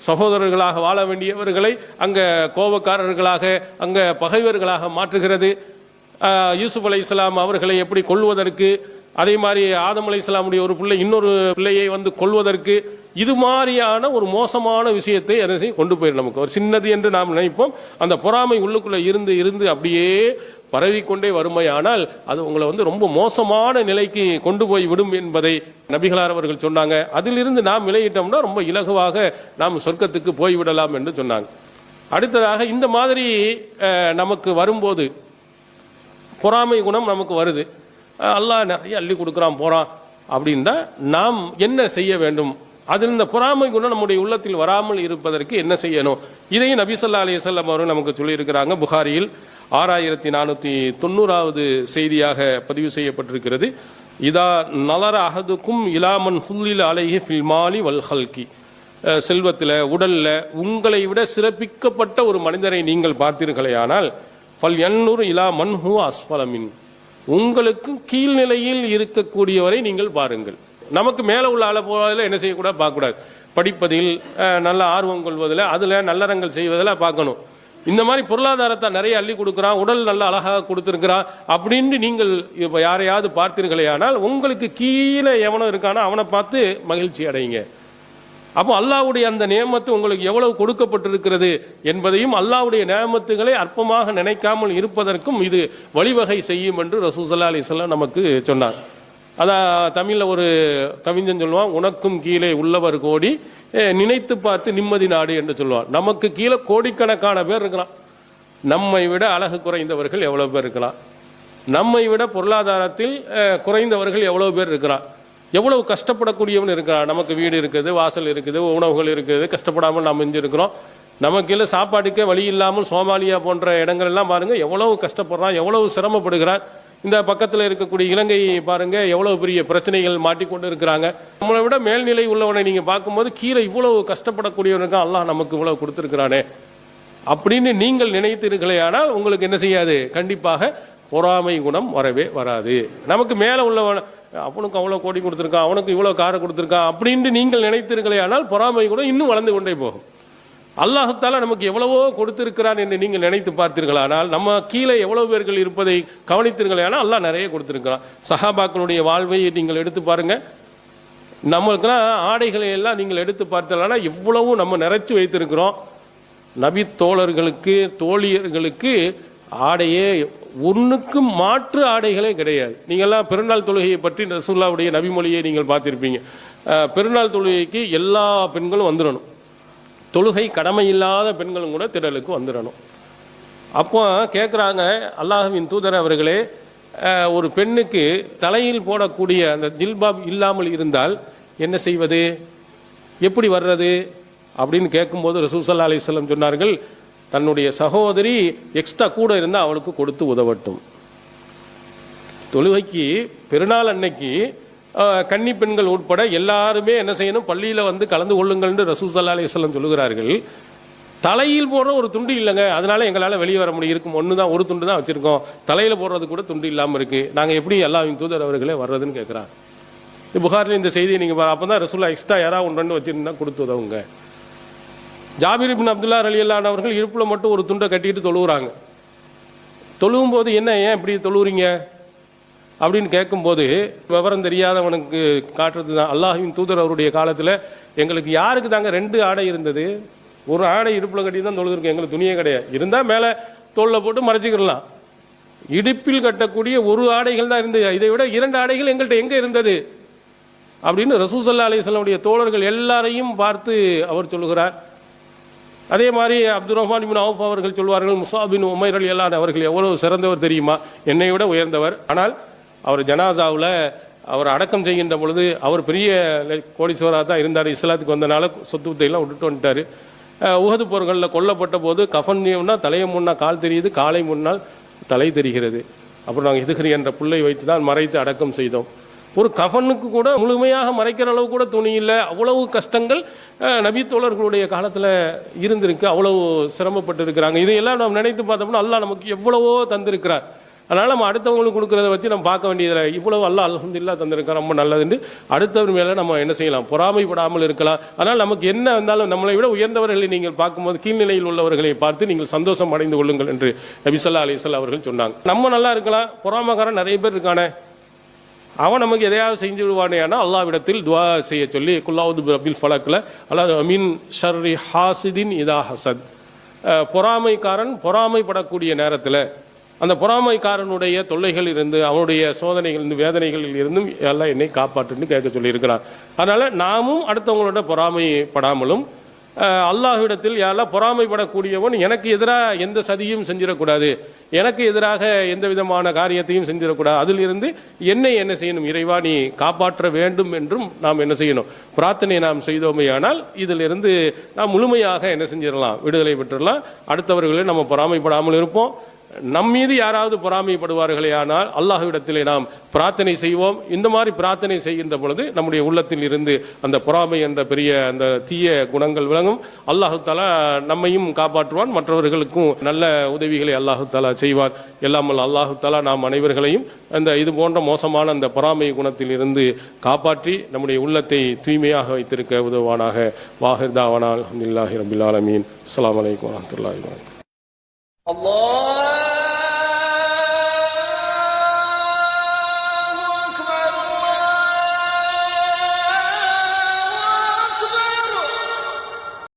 Speaker 2: சகோதரர்களாக வாழ வேண்டியவர்களை அங்க கோபக்காரர்களாக அங்க பகைவர்களாக மாற்றுகிறது. யூசுப் அலைஹிஸ்ஸலாம் அவர்களை எப்படி கொல்வதற்கு, அதே மாதிரி ஆதம் அலைஹிஸ்ஸலாமுடைய ஒரு பிள்ளை இன்னொரு பிள்ளையை வந்து கொல்வதற்கு, இது மாதிரியான ஒரு மோசமான விஷயத்தை அதை கொண்டு போயிடும். நமக்கு ஒரு சின்னது என்று நாம் நினைப்போம், அந்த பொறாமை உள்ளுக்குள்ள இருந்து இருந்து அப்படியே பரவிக்கொண்டே வறுமையானால் அது உங்களை வந்து ரொம்ப மோசமான நிலைக்கு கொண்டு போய் விடும் என்பதை நபிகளார் அவர்கள் சொன்னாங்க. அதிலிருந்து நாம் விலகிட்டோம்னா ரொம்ப இலகுவாக நாம் சொர்க்கத்துக்கு போய்விடலாம் என்று சொன்னாங்க. அடுத்ததாக இந்த மாதிரி நமக்கு வரும்போது பொறாமை குணம் நமக்கு வருது, அல்லாஹ் நிறைய அள்ளி கொடுக்குறான் போறான் அப்படின்னா நாம் என்ன செய்ய வேண்டும்? அதில் இந்த பொறாமை குணம் நம்முடைய உள்ளத்தில் வராமல் இருப்பதற்கு என்ன செய்யணும்? இதையும் நபி ஸல்லல்லாஹு அலைஹி வஸல்லம் அவர்கள் நமக்கு சொல்லியிருக்கிறாங்க. புகாரியில் 6490வது செய்தியாக பதிவு செய்யப்பட்டிருக்கிறது. இதா நலர அஹதுக்கும் இலாமன் ஃபுல்லில் அலைஹி ஃபில் மாலி வல் ஹல்கி. செல்வத்தில் உடல்ல உங்களை விட சிறப்பிக்கப்பட்ட ஒரு மனிதரை நீங்கள் பார்த்தீர்களேயானால் ஃபல் யன்னுர் இலா மன் ஹுவ அஸ்ஃபலமின், உங்களுக்கு கீழ்நிலையில் இருக்கக்கூடியவரை நீங்கள் பாருங்கள். நமக்கு மேலே உள்ள ஆளை போவதில் என்ன செய்யக்கூடாது, பார்க்கக்கூடாது. படிப்பதில் நல்ல ஆர்வம் கொள்வதில், அதில் நல்லறங்கள் செய்வதில் பார்க்கணும். இந்த மாதிரி பொருளாதாரத்தை நிறைய அள்ளி கொடுக்குறான், உடல் நல்ல அழகாக கொடுத்துருக்கிறான் அப்படின்னு நீங்கள் இப்போ யாரையாவது பார்த்தீர்களே ஆனால் உங்களுக்கு கீழே எவனோ இருக்கானோ அவனை பார்த்து மகிழ்ச்சி அடையுங்க. அப்போ அல்லாஹ்வுடைய அந்த நியமத்து உங்களுக்கு எவ்வளவு கொடுக்கப்பட்டிருக்கிறது என்பதையும் அல்லாஹ்வுடைய நியமத்துகளை அற்பமாக நினைக்காமல் இருப்பதற்கும் இது வழிவகை செய்யும் என்று ரசூல் ஸல்லல்லாஹு அலைஹி வஸல்லம் நமக்கு சொன்னார். அதான் தமிழில் ஒரு கவிஞன் சொல்லுவான், உனக்கும் கீழே உள்ளவர் கோடி நினைத்து பார்த்து நிம்மதி நாடு என்று சொல்லுவான். நமக்கு கீழே கோடிக்கணக்கான பேர் இருக்கிறான். நம்மை விட அழகு குறைந்தவர்கள் எவ்வளவு பேர் இருக்கலாம், நம்மை விட பொருளாதாரத்தில் குறைந்தவர்கள் எவ்வளவு பேர் இருக்கிறான், எவ்வளவு கஷ்டப்படக்கூடியவன் இருக்கிறான். நமக்கு வீடு இருக்குது, வாசல் இருக்குது, உணவுகள் இருக்குது, கஷ்டப்படாமல் நாம் செஞ்சுருக்கிறோம். நமக்கு இல்லை சாப்பாட்டுக்கே வழி இல்லாமல் சோமாலியா போன்ற இடங்கள் எல்லாம் பாருங்க எவ்வளவு கஷ்டப்படுறான், எவ்வளவு சிரமப்படுகிறான். இந்த பக்கத்தில் இருக்கக்கூடிய இலங்கை பாருங்க எவ்வளவு பெரிய பிரச்சனைகள் மாட்டிக்கொண்டு இருக்கிறாங்க. நம்மளை விட மேல்நிலை உள்ளவனை நீங்க பார்க்கும்போது கீழே இவ்வளவு கஷ்டப்படக்கூடியவனுக்கு அல்லாஹ் நமக்கு இவ்வளவு கொடுத்திருக்கிறானே அப்படின்னு நீங்கள் நினைத்தீர்களே ஆனால் உங்களுக்கு என்ன செய்யாது, கண்டிப்பாக பொறாமை குணம் வரவே வராது. நமக்கு மேலே உள்ளவன் அவனுக்கு அவ்வளோ கோடி கொடுத்துருக்கான், அவனுக்கு இவ்வளோ காரை கொடுத்துருக்கான் அப்படின்னு நீங்கள் நினைத்தீர்களே ஆனால் பொறாமை குணம் இன்னும் வளர்ந்து கொண்டே போகும். அல்லாஹ் தஆலா நமக்கு எவ்வளவோ கொடுத்திருக்கிறான் என்று நீங்கள் நினைத்து பார்த்தீர்களானால், நம்ம கீழே எவ்வளவு பேர்கள் இருப்பதை கவனித்தீர்களானால் அல்லாஹ் நிறைய கொடுத்திருக்கிறான். சஹாபாக்களுடைய வாழ்வை நீங்கள் எடுத்து பாருங்க. நம்மளுக்கெல்லாம் ஆடைகளை எல்லாம் நீங்கள் எடுத்து பார்த்தீங்கன்னா எவ்வளவு நம்ம நிறைச்சு வைத்திருக்கிறோம். நபி தோழர்களுக்கு தோழியர்களுக்கு ஆடையே ஒன்றுக்கு மாற்று ஆடைகளே கிடையாது. நீங்கள்லாம் பெருநாள் தொழுகையை பற்றி ரசூலுல்லாஹ்வுடைய நபிமொழியை நீங்கள் பார்த்திருப்பீங்க. பெருநாள் தொழுகைக்கு எல்லா பெண்களும் வந்துடணும். தொழுகை கடமை இல்லாத பெண்களும் கூட திடலுக்கு வந்துடணும். அப்போ கேட்குறாங்க, அல்லாஹ்வின் தூதர் அவர்களே, ஒரு பெண்ணுக்கு தலையில் போடக்கூடிய அந்த ஜில்பாப் இல்லாமல் இருந்தால் என்ன செய்வது, எப்படி வர்றது அப்படின்னு கேட்கும்போது ரசூல் ஸல்லல்லாஹு அலைஹி வஸல்லம் சொன்னார்கள், தன்னுடைய சகோதரி எக்ஸ்ட்ரா கூட இருந்தால் அவளுக்கு கொடுத்து உதவட்டும். தொழுகைக்கு பெருநாள் அன்னைக்கு கன்னி பெண்கள் உட்பட எல்லாருமே என்ன செய்யணும், பள்ளியில் வந்து கலந்து கொள்ளுங்கள் என்று ரசூல் ஸல்லல்லாஹு அலைஹி வஸல்லம் சொல்லுகிறார்கள். தலையில் போடுற ஒரு துண்டு இல்லைங்க, அதனால எங்களால் வெளியே வர முடியும், இருக்கும் ஒன்று தான், ஒரு துண்டு தான் வச்சிருக்கோம், தலையில் போடுறது கூட துண்டு இல்லாமல் இருக்கு, நாங்கள் எப்படி அல்லாஹ்வின் தூதர் அவர்களே வர்றதுன்னு கேட்குறாங்க. புகாரில் இந்த செய்தியை நீங்கள் அப்போ தான் ரசூலுல்லாஹ் எக்ஸ்ட்ரா யாராவது ஒன்று ரெண்டு வச்சிருந்தா கொடுத்து உதவுங்க. ஜாபிர் இப்னு அப்துல்லா ரலியல்லாஹு அவர்கள் இடுப்பில் மட்டும் ஒரு துண்டை கட்டிட்டு தொழுகிறாங்க. தொழுவும் போது என்ன, ஏன் இப்படி தொழுவுறீங்க அப்படின்னு கேட்கும்போது விவரம் தெரியாதவனுக்கு காட்டுறது தான், அல்லாஹ்வின் தூதர் அவருடைய காலத்தில் எங்களுக்கு யாருக்கு தாங்க 2 ஆடை இருந்தது, ஒரு ஆடை இடுப்பில் கட்டி தான் தொழுதுருக்கு, எங்களுக்கு துணியே கிடையாது, இருந்தால் மேலே தோளில் போட்டு மறைச்சிக்கிடலாம், இடுப்பில் கட்டக்கூடிய ஒரு ஆடைகள் தான் இருந்தது, இதை விட 2 ஆடைகள் எங்கள்கிட்ட எங்கே இருந்தது அப்படின்னு ரசூல் ஸல்லல்லாஹு அலைஹி வஸல்லம் தோழர்கள் எல்லாரையும் பார்த்து அவர் சொல்லுகிறார். அதே மாதிரி அப்துர் ரஹ்மான் இப்னு அவுஃப் அவர்கள் சொல்வார்கள், முஸாப் பின் உமைர் ரலியல்லாஹு அன்ஹு அவர்கள் எவ்வளவு சிறந்தவர் தெரியுமா, என்னை விட உயர்ந்தவர், ஆனால் அவர் ஜனாசாவில் அவர் அடக்கம் செய்கின்ற பொழுது அவர் பெரிய கோடீஸ்வராக தான் இருந்தார், இஸ்லாத்துக்கு வந்தனால சொத்து எல்லாம் விட்டுட்டு வந்துட்டார். உஹது போர்களில் கொல்லப்பட்ட போது கஃன் தலையை முன்னால் கால் தெரியுது, காலை முன்னால் தலை தெரிகிறது, அப்புறம் நாங்கள் எதுகிரி என்ற புல்லை வைத்து தான் மறைத்து அடக்கம் செய்தோம். ஒரு கஃனுக்கு கூட முழுமையாக மறைக்கிற அளவு கூட துணி இல்லை, அவ்வளவு கஷ்டங்கள் நபி தோழர்களுடைய காலத்தில் இருந்திருக்கு, அவ்வளவு சிரமப்பட்டு இருக்கிறாங்க. இதையெல்லாம் நாம் நினைத்து பார்த்தோம்னா அல்லாஹ் நமக்கு எவ்வளவோ தந்திருக்கிறார். அதனால் நம்ம அடுத்தவங்களுக்கு கொடுக்குறத வச்சு நம்ம பார்க்க வேண்டியதில்லை, இவ்வளவு அல்லாஹ் அல்ஹம்துலில்லாஹ் தந்திருக்கார், ரொம்ப நல்லதுன்னு அடுத்தவர் மேலே நம்ம என்ன செய்யலாம், பொறாமைப்படாமல் இருக்கலாம். அதனால் நமக்கு என்ன இருந்தாலும் நம்மளை விட உயர்ந்தவர்களை நீங்கள் பார்க்கும்போது கீழ்நிலையில் உள்ளவர்களை பார்த்து நீங்கள் சந்தோஷம் அடைந்து கொள்ளுங்கள் என்று நபி ஸல்லல்லாஹு அலைஹி வஸல்லம் அவர்கள் சொன்னாங்க. நம்ம நல்லா இருக்கலாம், பொறாமக்காரன் நிறைய பேர் இருக்கானே, அவன் நமக்கு எதையாவது செஞ்சு விடுவானே, ஆனால் அல்லாஹ்விடத்தில் துவா செய்ய சொல்லி குல்லாவுது ரபில் ஃபலக்கில் அல்லாஹ் அமீன் ஷர்ரி ஹாசிதின் இதா ஹசத், பொறாமைக்காரன் பொறாமைப்படக்கூடிய நேரத்தில் அந்த பொறாமைக்காரனுடைய தொல்லைகள் இருந்து, அவனுடைய சோதனைகள் இருந்து, வேதனைகளில் இருந்தும் எல்லாம் என்னை காப்பாற்றுன்னு கேட்க சொல்லியிருக்கிறார். அதனால் நாமும் அடுத்தவங்களோட பொறாமைப்படாமலும் அல்லாஹ்விடத்தில் யாரெல்லாம் பொறாமைப்படக்கூடியவன் எனக்கு எதிராக எந்த சதியும் செஞ்சிடக்கூடாது, எனக்கு எதிராக எந்த விதமான காரியத்தையும் செஞ்சிடக்கூடாது, அதிலிருந்து என்னை என்ன செய்யணும், இறைவா நீ காப்பாற்ற வேண்டும் என்றும் நாம் என்ன செய்யணும், பிரார்த்தனை நாம் செய்தோமே. ஆனால் இதிலிருந்து நாம் முழுமையாக என்ன செஞ்சிடலாம், விடுதலை பெற்றுடலாம். அடுத்தவர்களை நம்ம பொறாமைப்படாமல் இருப்போம். நம் மீது யாராவது பொறாமைப்படுவார்களே ஆனால் அல்லாஹ்விடத்திலே நாம் பிரார்த்தனை செய்வோம். இந்த மாதிரி பிரார்த்தனை செய்கின்ற பொழுது நம்முடைய உள்ளத்தில் இருந்து அந்த பொறாமை என்ற பெரிய அந்த தீய குணங்கள் விளங்கும். அல்லாஹு தஆலா நம்மையும் காப்பாற்றுவான், மற்றவர்களுக்கும் நல்ல உதவிகளை அல்லாஹு தஆலா செய்வான். எல்லாமல் அல்லாஹு தஆலா நாம் அனைவர்களையும் அந்த இது போன்ற மோசமான அந்த பொறாமை குணத்தில் இருந்து காப்பாற்றி நம்முடைய உள்ளத்தை தூய்மையாக வைத்திருக்க உதவானாக. வாஹிர் தாவானா அல்ஹம்துலில்லாஹி ரப்பில் ஆலமீன். அஸ்ஸலாமு அலைக்கும் வரஹ்மத்துல்லாஹி வபரகாத்துஹு.